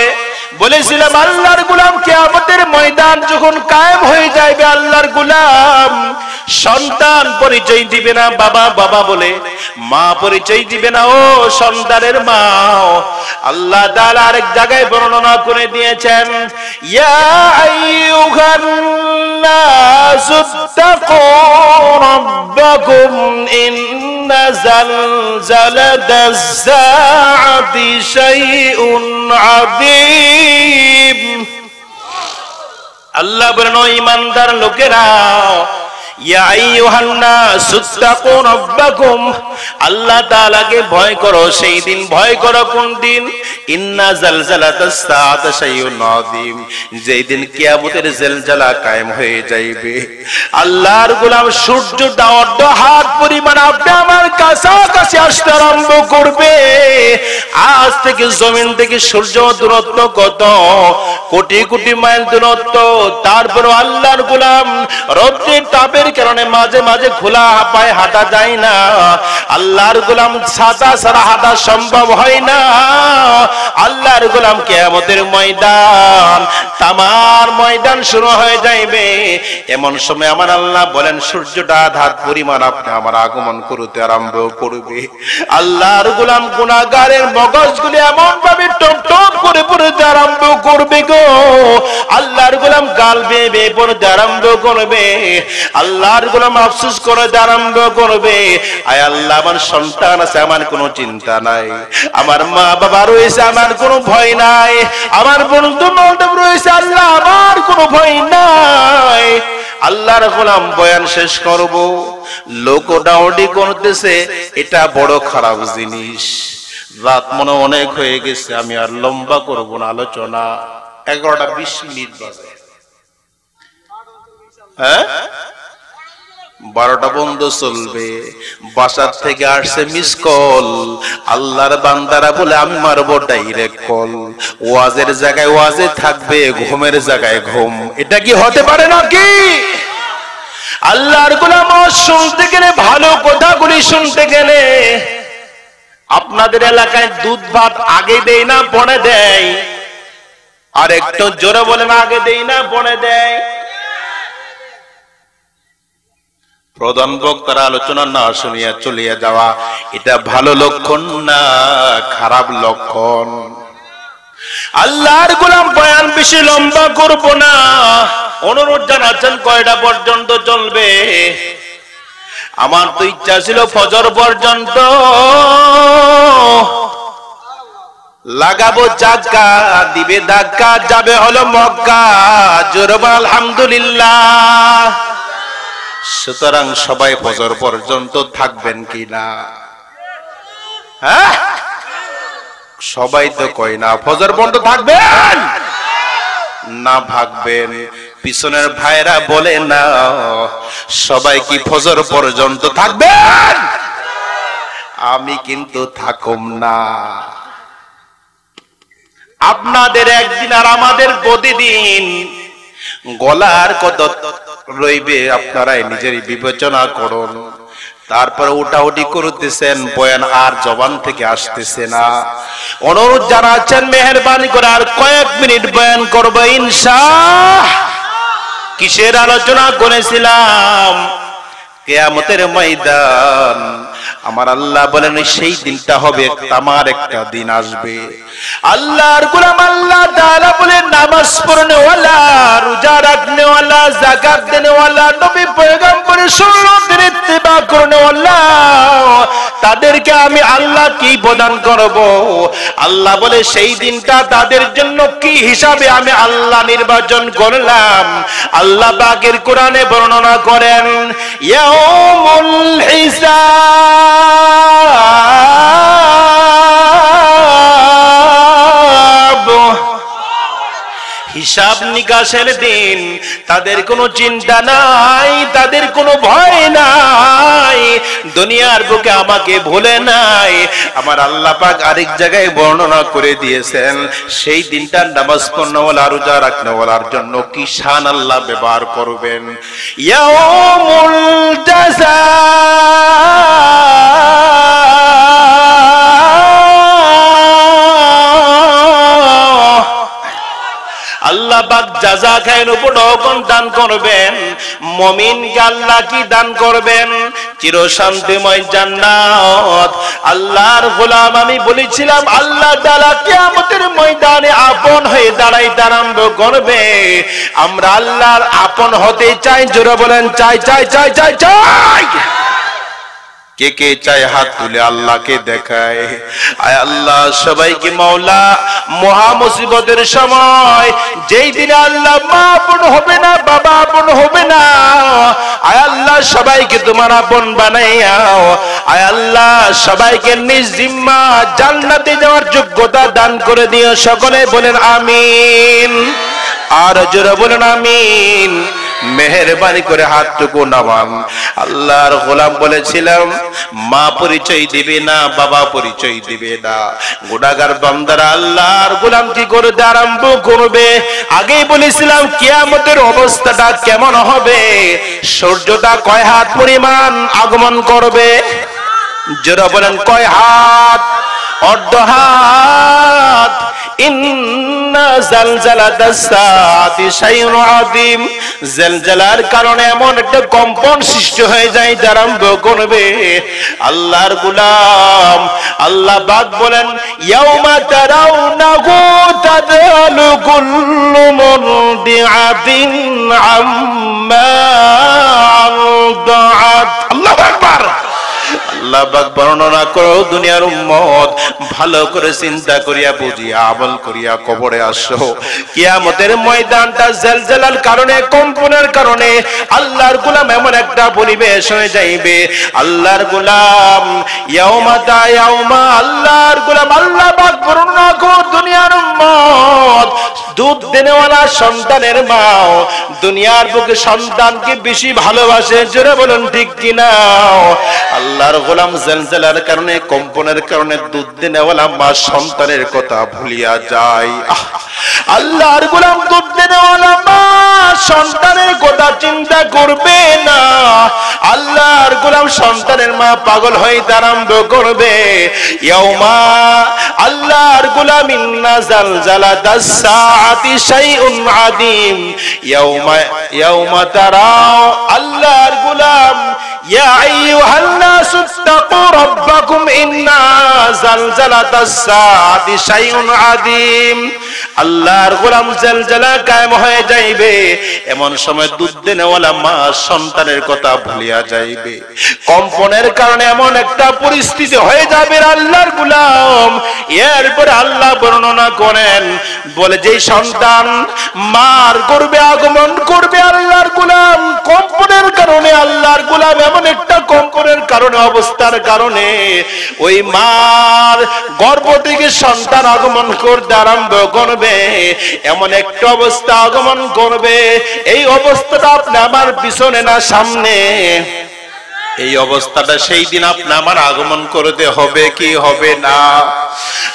বলেছিলাম আল্লাহর গোলাম কিয়ামতের ময়দান যখন কায়েম হয়ে যাবে আল্লাহর গোলাম সন্তান পরিচয় দিবে না বাবা বাবা বলে মা পরিচয় দিবে না ও সন্তানের মা আল্লাহ তাআলা আরেক জায়গায় বর্ণনা করে দিয়েছেন ইয়া আইয়ুহান নাসুত্তাকু রাব্বাকুম ইন্না জালজালাতাস সাআতি শাইউন আযীম আল্লাহ বলেন ও ঈমানদার লোকেরা ইয়া আইয়ুহান নাসুত্তাকু রাব্বাকুম আল্লাহ তাআলাকে ভয় করো সেই দিন ভয় করো কোন দিন ইন্না জালজালাতাস সাআতি শাইউন আযীম যেই দিন কিয়ামতের জালজালা কায়েম হয়ে যাইবে আল্লাহর গোলাম সূর্যটা অর্ধ হাত পরিমাণ আপনি আমার কাছাকাছি আসতে আরম্ভ করবে আজ থেকে জমিন থেকে সূর্য দূরত্ব কত কোটি কোটি মাইল দূরত্ব তারপর আল্লাহর গোলাম রৌদ্রের তাপের নামাজের কারণে মাঝে মাঝে খোলা পায়ে হাঁটা যায় না। আল্লাহর গোলাম ছাতা ছাড়া হাঁটা সম্ভব হয় না। আল্লাহর গোলাম কিয়ামতের ময়দান, তামার ময়দান শুরু হয়ে যাইবে। এমন সময় আমার আল্লাহ বলেন সূর্যটা আধার পরিমাণ আপনি আমার আগমন করতে আরম্ভ করবে। আল্লাহর গোলাম গুনাহগারের মগজগুলি এমন ভাবে টপ টপ করে পড়তে আরম্ভ করবে গো। আল্লাহর গোলাম গাল বেয়ে বেয়ে পড়তে আরম্ভ করবে। আল্লাহর গোলাম আফসোস করে আরম্ভ করবে, আয় আল্লাহ আমার সন্তান আছে, আমার কোনো চিন্তা নাই, আমার মা বাবা রয়েছে, আমার কোনো ভয় নাই, আমার বন্ধু বান্ধব রয়েছে, আল্লাহ আমার কোনো ভয় নাই। আল্লাহর গোলাম বয়ান শেষ করব, লোক ডাউডি করতেছে, এটা বড় খারাপ জিনিস। রাত মনে অনেক হয়ে গেছে, আমি আর লম্বা করব না আলোচনা। 11:20 বাজে, হ্যাঁ 12টা বন্ধ চলবে। বাসার থেকে আসছে মিস কল, আল্লাহর বান্দারা বলে আমি মারবো ডাইরেক্ট কল। ওয়াজের জায়গায় ওয়াজে থাকবে, ঘুমের জায়গায় ঘুম। এটা কি হতে পারে নাকি? আল্লাহর গোলাম শুনতে গেলে, ভালো কথাগুলি শুনতে গেলে, আপনাদের এলাকায় দুধ ভাত আগে দেয় না পরে দেয়? আর একটু জোরে বলেন, আগে দেয় না পরে দেয়? প্রধান বক্তার আলোচনা না শুনিয়া চলিয়া যাওয়া, এটা ভালো লক্ষণ না খারাপ লক্ষণ? আল্লাহর গোলাম বয়ান বেশি লম্বা করব না। অনুরোধ জানাচ্ছেন কয়টা পর্যন্ত চলবে? আমার তো ইচ্ছা ছিল ফজর পর্যন্ত লাগাবো চাকা, দিবে ধাক্কা, যাবে হলো মক্কা। জোরে বল আলহামদুলিল্লাহ। সুতরাং সবাই ফজর পর্যন্ত থাকবেন কিনা? হ্যাঁ, সবাই তো কয় না ফজর পর্যন্ত থাকবেন না, ভাগবেন। পিছনের ভাইরা বলে না সবাই কি ফজর পর্যন্ত থাকবেন? আমি কিন্তু থাকুম না। আপনাদের একদিন আর আমাদের প্রতিদিন গলার কত রইবে আপনারাই নিজের বিবেচনা করুন। তারপরে উঠাউটি করতেছেন, বয়ান আর জবান থেকে আসতেছে না। অনুরোধ জানাচ্ছেন মেহেরবানি করে আর কয়েক মিনিট বয়ান করবো ইনশাআল্লাহ। কিসের আলোচনা করেছিলাম? কিয়ামতের ময়দান। আমার আল্লাহ বলেন সেই দিনটা হবে, তামার একটা দিন আসবে। আল্লাহর গোলাম আল্লাহ তাআলা বলেন নামাজ পড়নে ওয়ালা, রোজা রাখনে ওয়ালা, যাকাত দেনে ওয়ালা, নবী পয়গম্বরের সুন্নতের ইত্তিবা করনে ওয়ালা, তাদেরকে আমি আল্লাহ কি প্রদান করব? আল্লাহ বলে সেই দিনটা তাদের জন্য কি হিসাবে আমি আল্লাহ নির্বাচন করলাম। আল্লাহ পাকের কোরআনে বর্ণনা করেন ইয়াউমুল হিসাব, হিসাব নিকাশের দিন। তাদের কোনো চিন্তা নাই, তাদের কোনো ভয় নাই, দুনিয়ার বুকে আমাকে ভুলে নাই। আমার আল্লাহ পাক আরেক জায়গায় বর্ণনা করে দিয়েছেন সেই দিনটা নামাজ পড়নেওয়ালা, রোজা রাখনেওয়ালার জন্য কি শান আল্লাহ ব্যবহার করবেন। ইয়াউমুল জাযা, আল্লাহ পাক জাযা খায়ের উপর হুকুম দান করবেন। মুমিনকে আল্লাহ কি দান করবেন? চিরশান্তিময় জান্নাত। আল্লাহর গোলাম আমি বলেছিলাম আল্লাহ তাআলা কিয়ামতের ময়দানে আপন হয়ে দাঁড়াইতে আরম্ভ করবে। আমরা আল্লাহর আপন হতে চাই, জোরে বলেন চাই চাই চাই চাই চাই। কে কে চায় হাত তুলে আল্লাহকে দেখায়। আয় আল্লাহ সবাইকে মাওলা মহা মুসিবতের সময়, যেই দিনে আল্লাহ মা আপন হবে না, বাবা আপন হবে না, আয় আল্লাহ সবাইকে তোমার আপন বানাইয়াও। আয় আল্লাহ সবাইকে নিজ জিম্মা জান্নাতে যাওয়ার যোগ্যতা দান করে দিও। সকলে বলেন আমিন, আর জোরে বলেন আমিন। মেহেরবানি করে হাতটুকু নামান। আল্লাহর গোলাম বলেছিলাম মা পরিচয় দিবে না, বাবা পরিচয় দিবে না। গুনাহগার বান্দারা আল্লাহর গোলাম কি করে আরম্ভ করবে? আগেই বলেছিলাম কিয়ামতের অবস্থাটা কেমন হবে। সূর্যটা কয় হাত পরিমাণ আগমন করবে? যারা বলেন কয় হাত? অর্ধ হাত। ইন্না জালজালাতাস সাআতি শাইউন আযীম। জালজালার কারণে এমন একটা কম্পন সৃষ্টি হয়ে যায় আরম্ভ করবে। আল্লাহর গোলাম আল্লাহ পাক বলেন ইয়াউমা তারাউনাহু তাদআলু কুল্লু মুরদিআতিন আম্মা আরদাআত। আল্লাহু আকবার। আল্লাহ পাক বর্ণনা করো দুনিয়ার উম্মত ভালো করে চিন্তা করিয়া বুঝিয়া আমল করিয়া কবরে আসো। কিয়ামতের ময়দানটা জলজলার কারণে কম্পনের কারণে আল্লাহর গোলাম এমন একটা পরিবেশ হয়ে যাইবে। আল্লাহর গোলাম ইয়াউমা আল্লাহর গোলাম আল্লাহ পাক বর্ণনা করো দুনিয়ার উম্মত দুধ দেনেওয়ালা সন্তানের মা দুনিয়ার বুকে সন্তানকে বেশি ভালোবাসে। জোরে বলুন ঠিক কিনা? আল্লাহর গোলাম জলজলার কারণে কম্পনের কারণে দুধ দেনেওয়ালা মা সন্তানের কথা ভুলিয়া যায়। আল্লাহর গোলাম দুধ দেনেওয়ালা মা সন্তানের কথা চিন্তা করবে না। আল্লাহর গোলাম সন্তানের মা পাগল হয়ে আরম্ভ করবে। ইয়াউমা আল্লাহর গোলাম ইন্না জালজালাতাস সাআতি শাইউন আযীম। ইয়াউমা তারাও আল্লাহর গোলাম ইয়া আইয়ুহান নাসু তাকু রাব্বাকুম ইন্না জালজালাতাস সাআতি শাইউন আযীম। আল্লাহর গোলাম জলজলা কায়েম হয়ে যাইবে। এমন সময় দুধ দেনেওয়ালা মা সন্তানের কথা ভুলিয়া যাইবে। কম্পনের কারণে এমন একটা পরিস্থিতি হয়ে যাবে আল্লাহর গোলাম। এরপরে আল্লাহ বর্ণনা করেন বলে যে সন্তান মার গর্ভে আগমন করবে আল্লাহর গোলাম কম্পনের কারণে আল্লাহর গোলাম এমন একটা কম্পনের কারণে অবস্থার কারণে ওই মার গর্ভ থেকে সন্তান আগমন করতে আরম্ভ করবে। এমন একটা অবস্থা আগমন করবে এই অবস্থাটা আপনি আমার পিছনে না সামনে। এই অবস্থাটা সেই দিন আপনি আমার আগমন করতে হবে কি হবে না?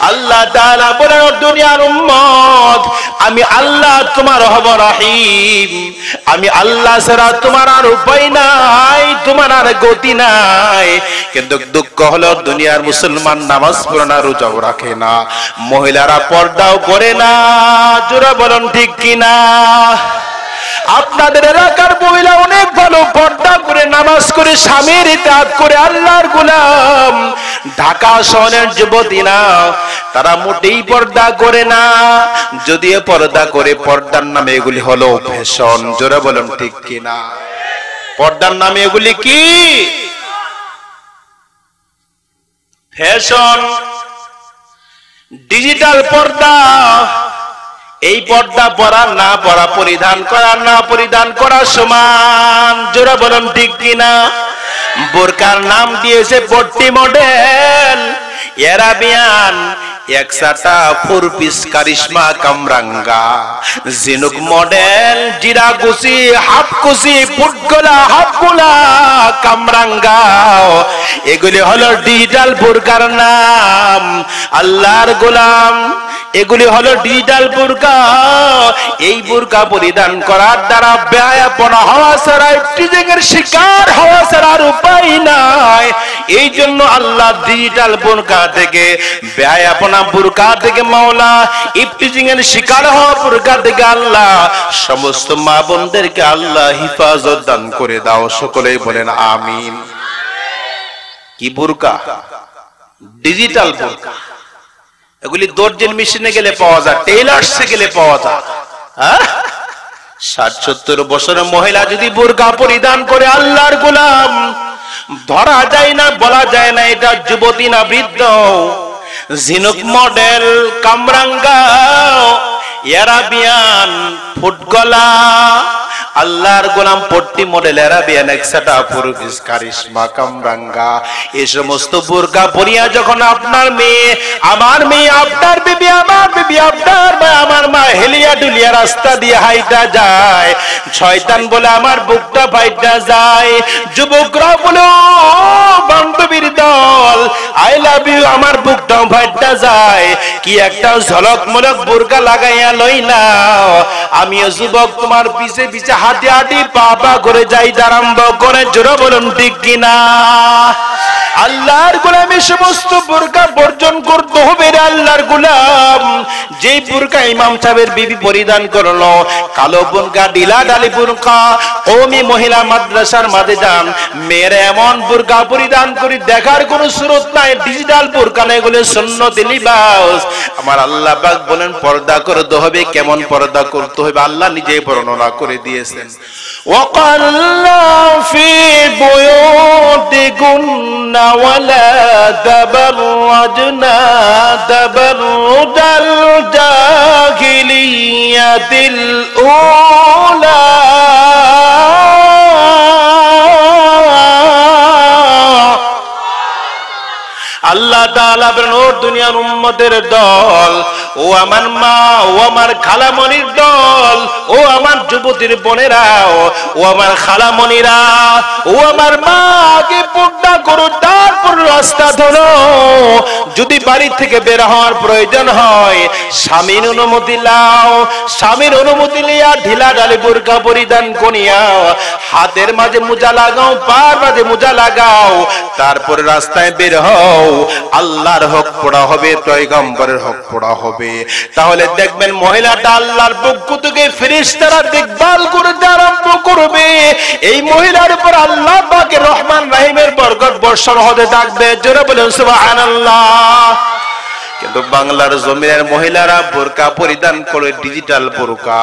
আল্লাহ তাআলা বলেন দুনিয়ার উম্মত আমি আল্লাহ তোমার হব রহিম। আমি আল্লাহ ছাড়া তোমার আর উপায় নাই, তোমার আর গতি নাই। কিন্তু দুঃখ হলো দুনিয়ার মুসলমান নামাজ পড়ে না, রোজাও রাখে না, মহিলারা পর্দাও করে না। জোরে বলুন ঠিক কিনা? আপনাদের এলাকার মহিলা অনেক ভালো পর্দা করে নামাজ করে স্বামীর ইতাআত করে আল্লাহর গোলাম। ঢাকা শহরের যুবতীরা তারা মোটেই পর্দা করে না। যদিও পর্দা করে পর্দার নামে এগুলি হলো ফ্যাশন। জোরে বলুন ঠিক কিনা? পর্দার নামে এগুলি কি? ফ্যাশন, ডিজিটাল পর্দা। এই পর্দা পরা না পরা, পরিধান করা না পরিধান করা সমান। জোরে বলুন ঠিক কিনা? বোরকার নাম দিয়েছে পট্টি মডেল, এরাবিয়ান, একসাটা ফোর পিস কারিশমা কামরাঙ্গা, জিনুক মডেল, জিরা কুচি, হাফ কুচি, ফুটগোলা, হাফগোলা, কামরাঙ্গা। এগুলি হলো ডিজিটাল বোরকার নাম। আল্লাহর গোলাম এগুলি হলো ডিজিটাল বোরকা। এই বোরকা পরিধান করার দ্বারা বেহায়াপনা হওয়া ছাড়া, ইফটিজিং এর শিকার হওয়া ছাড়া আর উপায় নাই। এই জন্য আল্লাহ ডিজিটাল বোরকা থেকে, বেহায়াপনা বোরকা থেকে মাওলা, ইফটিজিং এর শিকার হওয়া বোরকা থেকে আল্লাহ সমস্ত মা বোনদেরকে আল্লাহ হিফাজত দান করে দাও। সকলেই বলেন আমিন। কি বোরকা? ডিজিটাল বোরকা। এগুলি দর্জির মেশিনে গেলে পাওয়া যায়, টেইলার্সে গেলে পাওয়া যায়। ৬০-৭০ বছরের মহিলা যদি বোরকা পরিধান করে আল্লাহর গোলাম, ধরা যায় না, বলা যায় না এটা যুবতী না বৃদ্ধ। জিনুক মডেল, কামরাঙ্গা, এরাবিয়ান, ফুটগলা, আল্লাহর গোলাম পট্টি মডেল আরাবিয়ান একসাটা পুরুষ কারিশমা কামরাঙ্গা এই সমস্ত বোরকা পরিয়া যখন আপনার মেয়ে, আমার মেয়ে, আপনার বিবি, আমার বিবি, আপনার মা, আমার মা হেলিয়া ডুলিয়া রাস্তা দিয়ে হাইটা যায়, শয়তান বলে আমার বুকটা ফাইটা যায়, যুবকরা বলে বান্ধবীর দল আই লাভ ইউ, আমার বুকটাও ফাইটা যায়, কি একটা ঝলক মলক বোরকা লাগাইয়া লইলা, আমিও যুবক তোমার পিছে পিছে হাঁটি হাঁটি পা পা করে যাই আরম্ভ করে, জোরে বলুন ঠিক কিনা? আল্লাহর গোলাম এই সমস্ত বোরকা বর্জন করতে হবে রে আল্লাহর গোলাম। যেই বোরকা ইমাম সাহেবের বিবি পরিধান করলো, কালো বোরকা, ঢিলা ঢালি বোরকা, কওমি মহিলা মাদ্রাসার মাঝে যান, মেয়েরা এমন বোরকা পরিধান করে দেখার কোনো সুরত নাই, ডিজিটাল বোরকা না, এগুলো সুন্নতি লিবাস। আমার আল্লাহ পাক বলেন পর্দা করতে হবে, কেমন পর্দা করতে হবে আল্লাহ নিজেই বর্ণনা করে দিয়েছেন। ওয়াকাল্লা ফি বুয়ুতিকুন্না ওয়ালা তাবাররাজনা তাবাররুজাল জাহিলিয়াতিল উলা, আল্লাহ তাআলা বলেন ও দুনিয়ার উম্মতের দল, ও আমার মা, ও আমার খালামণির দল, ও আমার যুবতীর বোনেরা, ও আমার খালামণিরা, ও আমার মা, আগে পর্দা করো তারপর রাস্তা ধরো। যদি বাড়ি থেকে বের হওয়ার প্রয়োজন হয় স্বামীর অনুমতি লাও, স্বামীর অনুমতি লিয়া ঢিলা ঢালি বোরকা পরিধান করিয়া হাতের মাঝে মোজা লাগাও, পার মাঝে মোজা লাগাও, তারপরে রাস্তায় বের হও। আল্লাহর হক পড়া হবে, পয়গম্বরের হক পড়া হবে, তাহলে দেখবেন মহিলাটা আল্লাহর পক্ষ থেকে ফেরেশতারা দেখভাল করতে আরম্ভ করবে। এই মহিলার উপর আল্লাহ পাকের রহমান রহিমের বরকত বর্ষণ হতে থাকবে, জোরে বলেন সুবহানাল্লাহ। কিন্তু বাংলার জমিনের মহিলারা বোরকা পরিধান করে, ডিজিটাল বোরকা।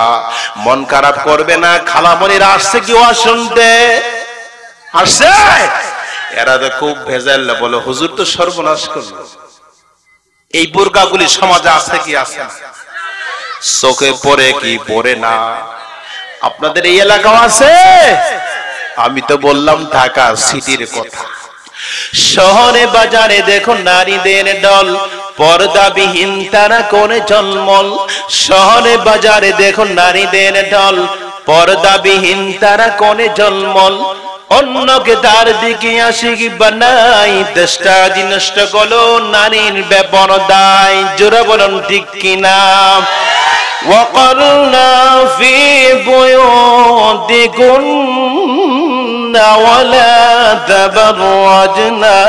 মন খারাপ করবে না, খালামণিরা আসছে কি ওয়াজ শুনতে? আসছে? এরা তো খুব ভেজাল, বলে হুজুর তো সর্বনাশ করলো। এই বোরকাগুলি সমাজে আছে কি আছে না? চোখে পড়ে কি পড়ে না? আপনাদের এই এলাকাও আছে? আমি তো বললাম ঢাকা সিটির কথা। শহরে বাজারে দেখো নারীদের দল, পর্দাবিহীন তারা করে ঝলমল। শহরে বাজারে দেখো নারীদের দল, পর্দাবিহীন তারা করে ঝলমল। অন্যকে তার দিকে আশিক বানাই, দেশটা নষ্ট করলো নারীর বেপরদায়, জোরে বলুন ঠিক কিনা? وقرنا في بيوتكن ولا تبرجنا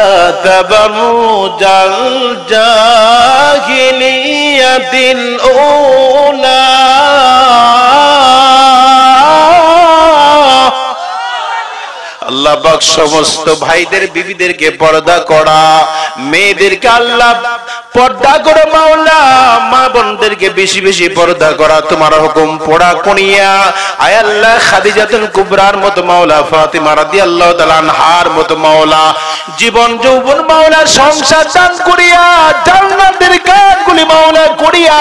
تبرج الجاهلية الأولى। আল্লাহ পাক সমস্ত ভাইদের বিবিদেরকে পর্দা করা, মেয়েদেরকে আল্লাহ পর্দা করে মাওলা, মা বোনদেরকে বেশি বেশি পর্দা করা তোমার হুকুম পড়া কোনিয়া। আয় আল্লাহ খাদিজাতুল কুবরার মতো মাওলা, ফাতিমা রাদিয়াল্লাহু তাআলা আনহার মতো মাওলা, জীবন যৌবন মাওলা সংসার দান করিয়া, জান্নাতের কাজগুলি মাওলা করিয়া,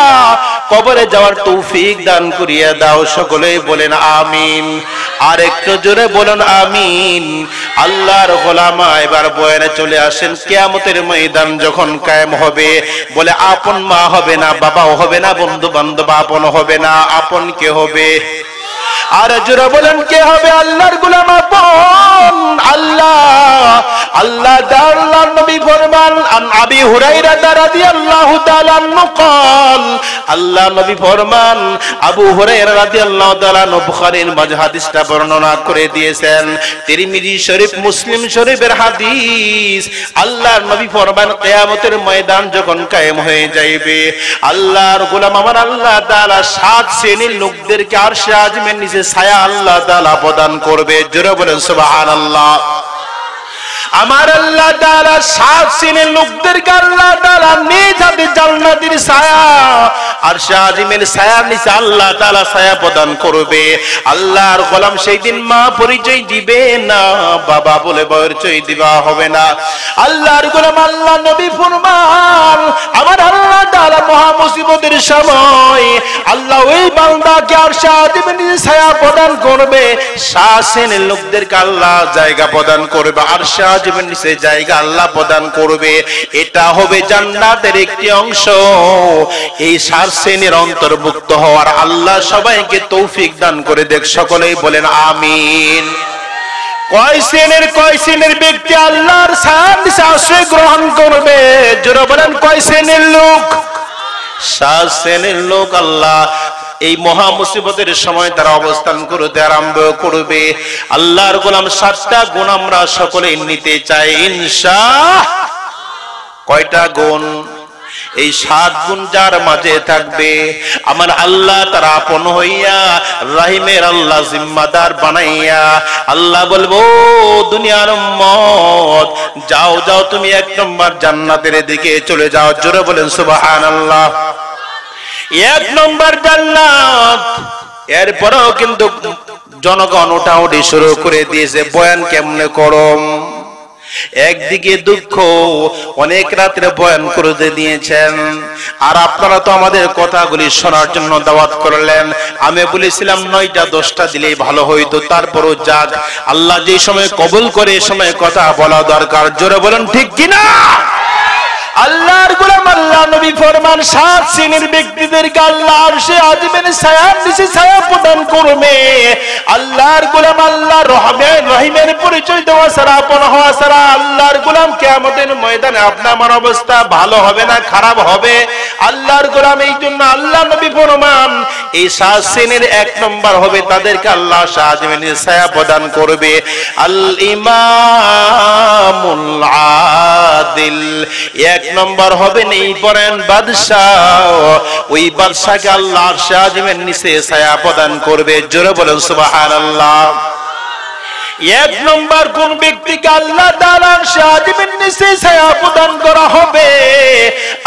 কবরে যাওয়ার তৌফিক দান করিয়া দাও। সকলেই বলেন আমিন। আর একটু জোরে বলুন আমিন। আল্লাহর গোলামা এবার বয়ানে চলে আসেন। কিয়ামতের ময়দান যখন কায়েম হবে, বলে আপন মা হবে না, বাবাও হবে না, বন্ধু বান্ধব আপন হবে না, আপন কে হবে? আর জোরে বলেন কে হবে? আল্লাহর গোলাম আপন আল্লাহ। আল্লাহ আল্লাহর নবী ফরমান, আন আবি হুরায়রা রাদিয়াল্লাহু তাআলা আনহু قال, আল্লাহ নবী ফরমান, আবু হুরায়রা রাদিয়াল্লাহু তাআলা বুখারীর মাঝে হাদিসটা বর্ণনা করে দিয়েছেন, তিরমিজি শরীফ, মুসলিম শরীফের হাদিস। আল্লাহর নবী ফরমান, কিয়ামতের ময়দান যখন কায়েম হয়ে যাইবে, আল্লাহর গোলাম আমার আল্লাহ তাআলা 7 শ্রেণীর লোকদেরকে আরশে আজিমের নিচে ছায়া আল্লাহ তাআলা প্রদান করবে। জোরে বলেন সুবহানাল্লাহ। আমার আল্লাহ তাআলা 7 শ্রেণীর লোকদেরকে আল্লাহ তাআলা নিজ হাতে জান্নাতের ছায়া আরশে আজিমের ছায়ার নিচে আল্লাহ তাআলা ছায়া প্রদান করবে। আল্লাহর গোলাম সেই দিন মা পরিচয় দিবে না, বাবা বলে পরিচয় দিবা হবে না। আল্লাহর গোলাম আল্লাহ নবী ফরমান, আমার আল্লাহ তাআলা মহা মুসিবতের সময় আল্লাহ ওই বান্দাকে আরশে আজিমের নিচে ছায়া প্রদান করবে। শাসনের লোকদেরকে আল্লাহ জায়গা প্রদান করবে, আরশে আজিমের নিচে জায়গা আল্লাহ প্রদান করবে। এটা হবে জান্নাতের একটি অংশ। এই শাসনের অন্তর্ভুক্ত হওয়ার আল্লাহ সবাইকে তৌফিক দান করে দেখ। সকলেই বলেন আমিন। কয় শ্রেণীর ব্যক্তি আল্লাহর ছায়ার নিচে আশ্রয় গ্রহণ করবে? জোরে বলেন কয় শ্রেণীর লোক? 7 শ্রেণীর লোক আল্লাহ এই মহা মুসিবতের সময় তারা অবস্থান করতে আরম্ভ করবে। আল্লাহর গোলাম 7টা গুণ আমরা সকলে নিতে চাই ইনশাআল্লাহ। কয়টা গুণ? এই 7 গুণ যার মাঝে থাকবে আমার আল্লাহ তার আপন হইয়া রহিমের আল্লাহ জিম্মাদার বানাইয়া আল্লাহ বলবো দুনিয়ার উম্মত যাও যাও তুমি 1 নম্বর জান্নাতের দিকে চলে যাও। জোরে বলেন সুবহানাল্লাহ। 1 নম্বর জান্নাত। এরপরেও কিন্তু জনগণ ওঠাউঠি শুরু করে দিয়েছে, বয়ান কেমনে করম। একদিকে দুঃখ, অনেক রাত্রে বয়ান করে দিয়েছেন, আর আপনারা তো আমাদের কথাগুলি শোনার জন্য দাওয়াত করলেন। আমি বলেছিলাম 9টা 10টা দিলেই ভালো হইতো, তারপরও যাক, আল্লাহ যে সময় কবুল করে এই সময় কথা বলা দরকার। জোরে বলেন ঠিক কিনা? আল্লাহর গোলাম আল্লাহ নবী ফরমান 7 শ্রেণীর ব্যক্তিদেরকে আল্লাহ আরশে আজিমের ছায়ার নিচে ছায়া প্রদান করবে। আল্লাহর গোলাম আল্লাহ রহিমের পরিচয় দেওয়া ছাড়া, আপন হওয়া ছাড়া আল্লাহর গোলাম কিয়ামতের ময়দানে আপনার আমার অবস্থা ভালো হবে না, খারাপ হবে। আল্লাহর গোলাম এই জন্য আল্লাহ নবী ফরমান এই 7 শ্রেণীর 1 নম্বর হবে তাদেরকে আল্লাহ আরশে আজিমের নিচে ছায়া প্রদান করবে। আল ইমামুল আদিল। 1 নম্বর হবে নেই পড়েন বাদশাহ, ওই বাদশাকে আল্লাহ আরশে আজিমের নিচে ছায়া প্রদান করবে। জোরে বলেন সুবহানাল্লাহ। 1 নম্বর কোন ব্যক্তিকে আল্লাহ তাআলা আরশে আজিমের নিচে ছায়া প্রদান করা হবে?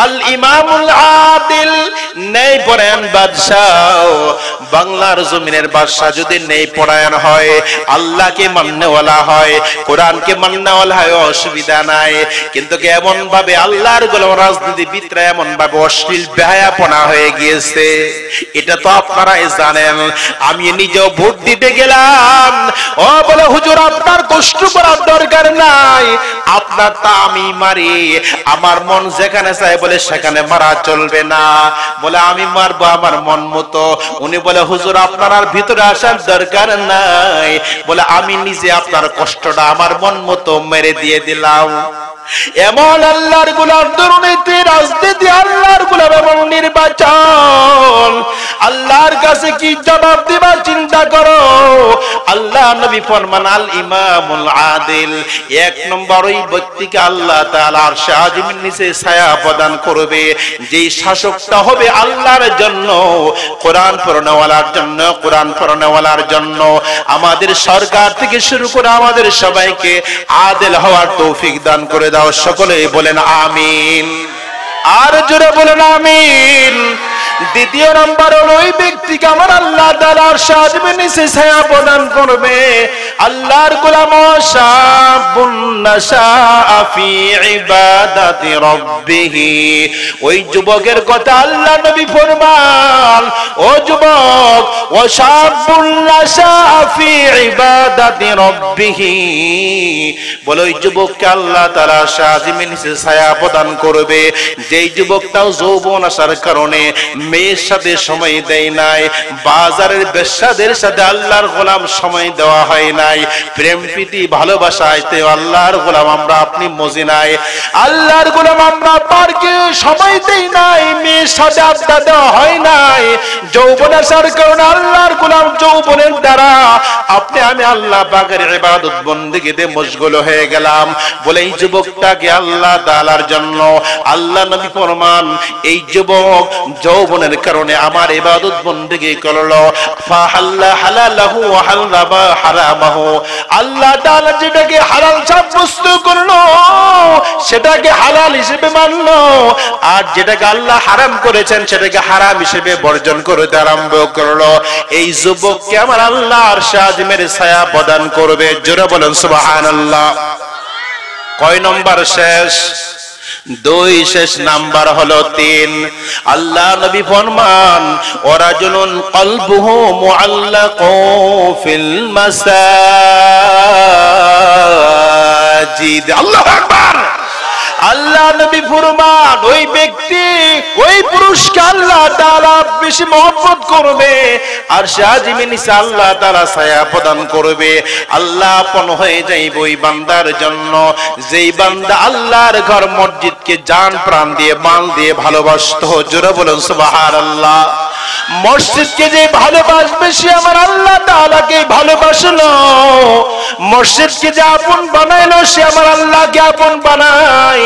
আল ইমামুল আদিল। নেই পড়েন বাদশাহ। বাংলার জমিনের বাদশাহ যদি নেই পড়ায়ন হয়, আল্লাহকে মাননেওয়ালা হয়, কোরআনকে মাননেওয়ালা হয়, অসুবিধা নাই। কিন্তু এমন ভাবে আল্লাহর গোলাম রাজনীতিবিদরা এমন ভাবে অশ্লীল বেহায়াপনা হয়ে গিয়েছে, এটা তো আপনারাই জানেন। আমি নিজেও ভোট দিতে গেলাম, ও বলে হুজুর আপনার কষ্ট করার দরকার নাই, আপনার তা আমি মারি, আমার মন যেখানে চাই বলে সেখানে মারা চলবে না, বলে আমি মারবো আমার মন মতো। উনি বলে হুজুর আপনার আর ভিতরে আসার দরকার নাই, বলে আমি নিজে আপনার কষ্টটা আমার মন মতো মেরে দিয়ে দিলাম। এমন আল্লাহর গোলাম দুর্নীতি, রাজনীতি, আল্লাহর গোলাম এবং নির্বাচন, আল্লাহর কাছে কি জবাব দিবা চিন্তা করো। আল্লাহ নবী ফরমান আল ইমামুল আদিল। 1 নম্বর ওই ব্যক্তিকে আল্লাহ তাআলা আরশে আজিমের নিচে ছায়া প্রদান করবে, যেই শাসকটা হবে আল্লাহর জন্য, কোরআন পড়নেওয়ালার জন্য, কোরআন পড়নেওয়ালার জন্য। আমাদের সরকার থেকে শুরু করে আমাদের সবাইকে আদিল হওয়ার তৌফিক দান করে দাও। সকলেই বলেন আমিন। আর জোরে বলেন আমিন। 2 নম্বর ওই ব্যক্তিকে আমার আল্লাহ তাআলা আরশে আজিমের নিচে ছায়া প্রদান করবে। আল্লাহর গোলাম শাবুন নাশা ফি ইবাদাতি রাব্বিহ। ওই যুবকের কথা আল্লাহ নবী ফরমান, ও যুবক, ও শাবুন নাশা ফি ইবাদাতি রাব্বিহ, বলে ওই যুবককে আল্লাহ তাআলা আরশে আজিমের নিচে ছায়া প্রদান করবে, যেই যুবকটাও যৌবন আসার কারণে মেয়ের সাথে সময় দেয় নাই, বাজারের বেশ্যাদের সাথে আল্লাহর গোলাম সময় দেওয়া হয় নাই, প্রেম প্রীতি ভালোবাসাতে আল্লাহর গোলাম আমরা আপনি মজি নাই, আল্লাহর গোলাম আমরা পার্কে সময় দেই নাই, মেয়ের সাথে আড্ডা দেওয়া হয় নাই, যৌবন আসার কারণে আল্লাহর গোলাম যৌবনের দ্বারা আপনি আমি আল্লাহ পাকের ইবাদত বন্দেগীতে মশগুল হয়ে গেলাম, বলে এই যুবকটাকে আল্লাহ তাআলার জন্য আল্লাহ নবী ফরমান এই যুবক যৌবনের কারণে আমার ইবাদত বন্দেগী করলো, ফাহাল্লা হালালাহু ওয়া হারামা হারামাহু, আল্লাহ তাআলা যেটাকে হালাল সাব্যস্ত করলো সেটাকে হালাল হিসেবে মানলো, আর যেটাকে আল্লাহ হারাম করেছেন সেটাকে হারাম হিসেবে বর্জন করতে আরম্ভ করলো। এই যুবককে আমার আল্লাহ আরশে আজিমের ছায়া প্রদান করবে। জোরে বলেন সুবহানাল্লাহ। কয় নম্বর শেষ? 2 শেষ নাম্বার হলো 3। আল্লাহ নবী ফরমান ওয়ারাজুলুন কলবুহু মুআল্লাকু ফিল মাসাজিদ। আল্লাহু আকবার। আল্লাহ নবী ফরমান ওই ব্যক্তি, ওই পুরুষকে আল্লাহ তাআলা বেশি মহব্বত করবে আর শাহজিমের নিচে আল্লাহ তাআলা ছায়া প্রদান করবে। আল্লাহ আপন হয়ে যাইবে ওই বান্দার জন্য যেই বান্দা আল্লাহর ঘর মসজিদকে জান প্রাণ দিয়ে মাল দিয়ে ভালোবাসতো। জোরে বলুন সুবহানাল্লাহ। মসজিদকে যে ভালোবাসবে সে আমার আল্লাহ তাআলাকে ভালোবাসলো। মসজিদকে যে আপন বানাইলো সে আমার আল্লাহকে আপন বানায়।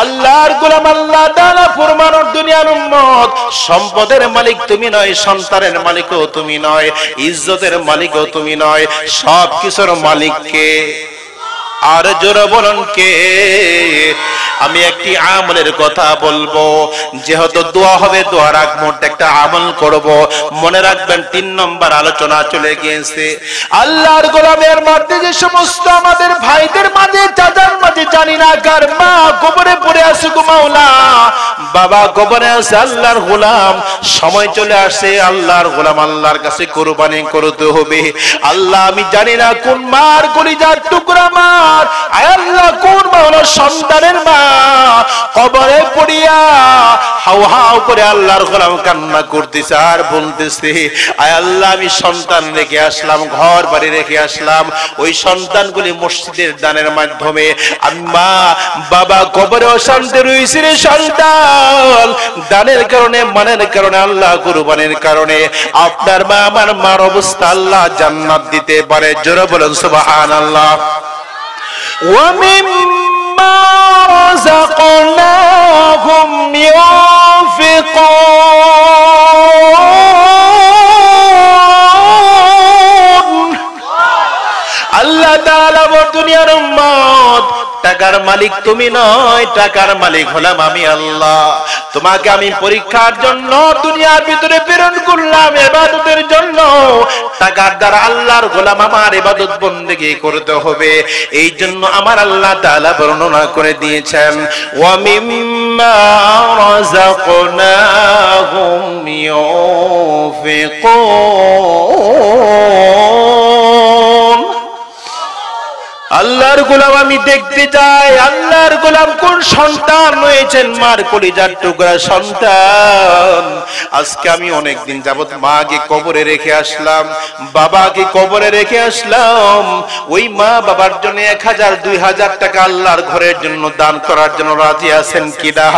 আল্লাহর গোলাম আল্লাহ তাআলা ফরমান ও দুনিয়ার উম্মত, সম্পদের মালিক তুমি নয়, সন্তানের মালিকও তুমি নয়, ইজ্জতের মালিকও তুমি নয়, সব কিছুর মালিক কে? আর জোরে বলুন কে? আমি একটি আমলের কথা বলবো, যেহেতু দোয়া হবে দোয়ার আগ মুহূর্তে একটা আমল করব। মনে রাখবেন 3 নম্বর আলোচনা চলে গিয়েছে। আল্লাহর গোলামের মধ্যে যে সমস্ত আমাদের ভাইদের মাঝে, চাচার মাঝে, জানি না কার মা কবরে পড়ে আছে গো মাওলা, বাবা কবরে আছে আল্লাহর গোলাম, সময় চলে আসে আল্লাহর গোলাম আল্লাহর কাছে কুরবানি করতে হবে। আল্লাহ আমি জানি না কোন মার কলিজার টুকরা মার, আয় আল্লাহ কোন মা হলো সন্তানের মা, কবরে পড়িয়া হাউ হাউ করে আল্লাহর গোলাম কান্না করতেছে আর বলতেছে, আয় আল্লাহ আমি সন্তান রেখে আসলাম, ঘর বাড়ি রেখে আসলাম, ওই সন্তানগুলি মসজিদের দানের মাধ্যমে আমি মা বাবা কবরে অশান্তি রয়েছে রে সন্তান, দানের কারণে মানের কারণে আল্লাহ কুরবানির কারণে আপনার মা আমার মার অবস্থা আল্লাহ জান্নাত দিতে পারে। জোরে বলেন সুবহানাল্লাহ। ওয়া মিম্মা রাযাকনাহুম ইউনফিকুন। আল্লাহ তাআলা বলেন দুনিয়ার উম্মত, টাকার মালিক তুমি নয়, টাকার মালিক হলাম আমি আল্লাহ। তোমাকে আমি পরীক্ষার জন্য দুনিয়ার ভিতরে প্রেরণ করলাম ইবাদতের জন্য। টাকার দ্বারা আল্লাহর গোলাম আমার ইবাদত বন্দেগী করতে হবে, এই জন্য আমার আল্লাহ তাআলা বর্ণনা করে দিয়েছেন ওয়া মিম্মা রাযাকনাহুম ইউনফিকুন। আল্লাহর গোলাম আমি দেখতে চাই আল্লাহর গোলাম কোন সন্তান হয়েছেন মার কলিজার টুকরা সন্তান। আজকে আমি অনেকদিন যাবত মাকে কবরে রেখে আসলাম, বাবাকে কবরে রেখে আসলাম, ওই মা বাবার জন্য 1000 2000 টাকা আল্লাহর ঘরের জন্য দান করার জন্য রাজি আছেন কিনা?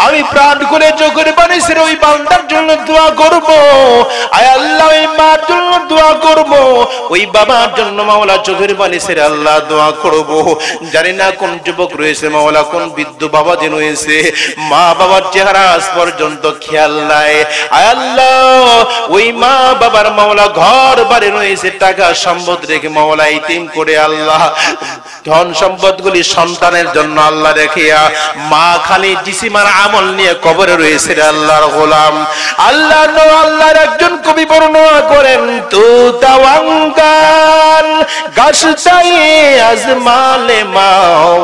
আমি প্রাণ করে চোখের পানি ছেড়ে ওই বান্দার জন্য দোয়া করব, আয় আল্লাহ ওই মার জন্য দোয়া করব, ওই বাবার জন্য মাওলা চোখের পানি ছেড়ে আল্লাহ দোয়া করব। জানি না কোন যুবক রয়েছে মাওলা, কোন বৃদ্ধ বাবা যেন রয়েছে মা বাবার চেহারা আজ পর্যন্ত খেয়াল নাই। আয় আল্লাহ ওই মা বাবার মাওলা ঘর বাড়ি রয়েছে, টাকা সম্পদ রেখে মাওলা ইতিম করে আল্লাহ ধন সম্পদ গুলি সন্তানের জন্য আল্লাহ রেখিয়া মা খালি জিসিমার আমল নিয়ে কবরে রয়েছে আল্লাহর গোলাম। আল্লাহ আল্লাহর একজন কবি বর্ণনা করেন তু তাওয়াঙ্গাল গাছটাই আজমালে মাও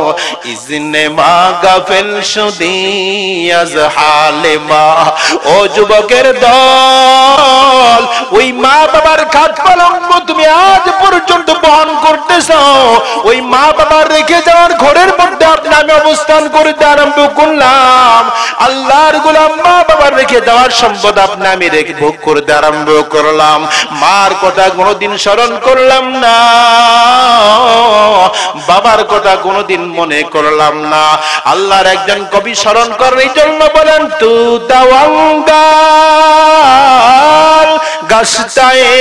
ইজনে মা গাফেল শুদি আজ হালে মা। ও যুবকের দল, ওই মা বাবার খাট পালঙ্ক তুমি আজ পর্যন্ত বহন করতেছো, ওই মা বাবার রেখে যাওয়ার ঘরের মধ্যে আপনি আমি অবস্থান করতে আরম্ভ করলাম। আল্লাহর গোলাম মা বাবার রেখে যাওয়ার সম্পদ আপনি আমি রেখে ভোগ করতে আরম্ভ করলাম, মার কথা কোনোদিন স্মরণ করলাম না, বাবার কথা কোনোদিন মনে করলাম না। আল্লাহর একজন কবি স্মরণ করেন এই জন্য বলেন তু তাওয়াঙ্গাল গাছটায়ে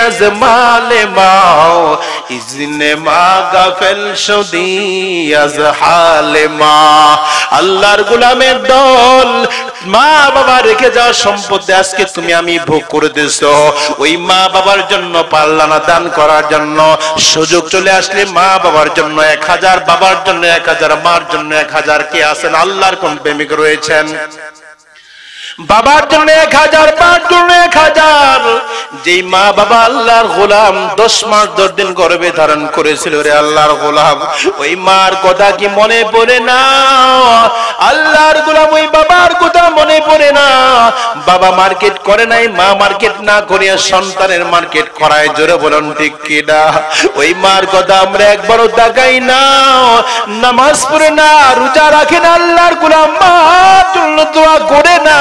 আজ মালে মাও ইজনে মা গাফেল শুদি আজ হালে মা। আল্লাহর গোলামের দল, মা বাবা রেখে যাওয়া সম্পদে আজকে তুমি আমি ভোগ করে দিছো, ওই মা বাবার জন্য পারলা না দান করার জন্য। সুযোগ চলে আসলে মা বাবার জন্য 1000, বাবার জন্য 1000, মার জন্য 1000। কে আছেন আল্লাহর কোন প্রেমিক রয়েছেন? বাবার জন্য 1000, মার জন্য 1000। যেই মা বাবা আল্লাহর গোলাম 10 মাস 10 দিন গর্ভে ধারণ করেছিল রে আল্লাহর গোলাম, ওই মার কথা কি মনে পড়ে না? আল্লাহর গোলাম ওই বাবার কথা মনে পড়ে না? বাবা মার্কেট করে নাই, মা মার্কেট না করিয়া সন্তানের মার্কেট করায়। জোরে বলুন ঠিক কি না? ওই মার কথা আমরা একবারও তাকাই না, নামাজ পড়ে না, রোজা রাখে না আল্লাহর গোলাম, মার জন্য দোয়া করে না।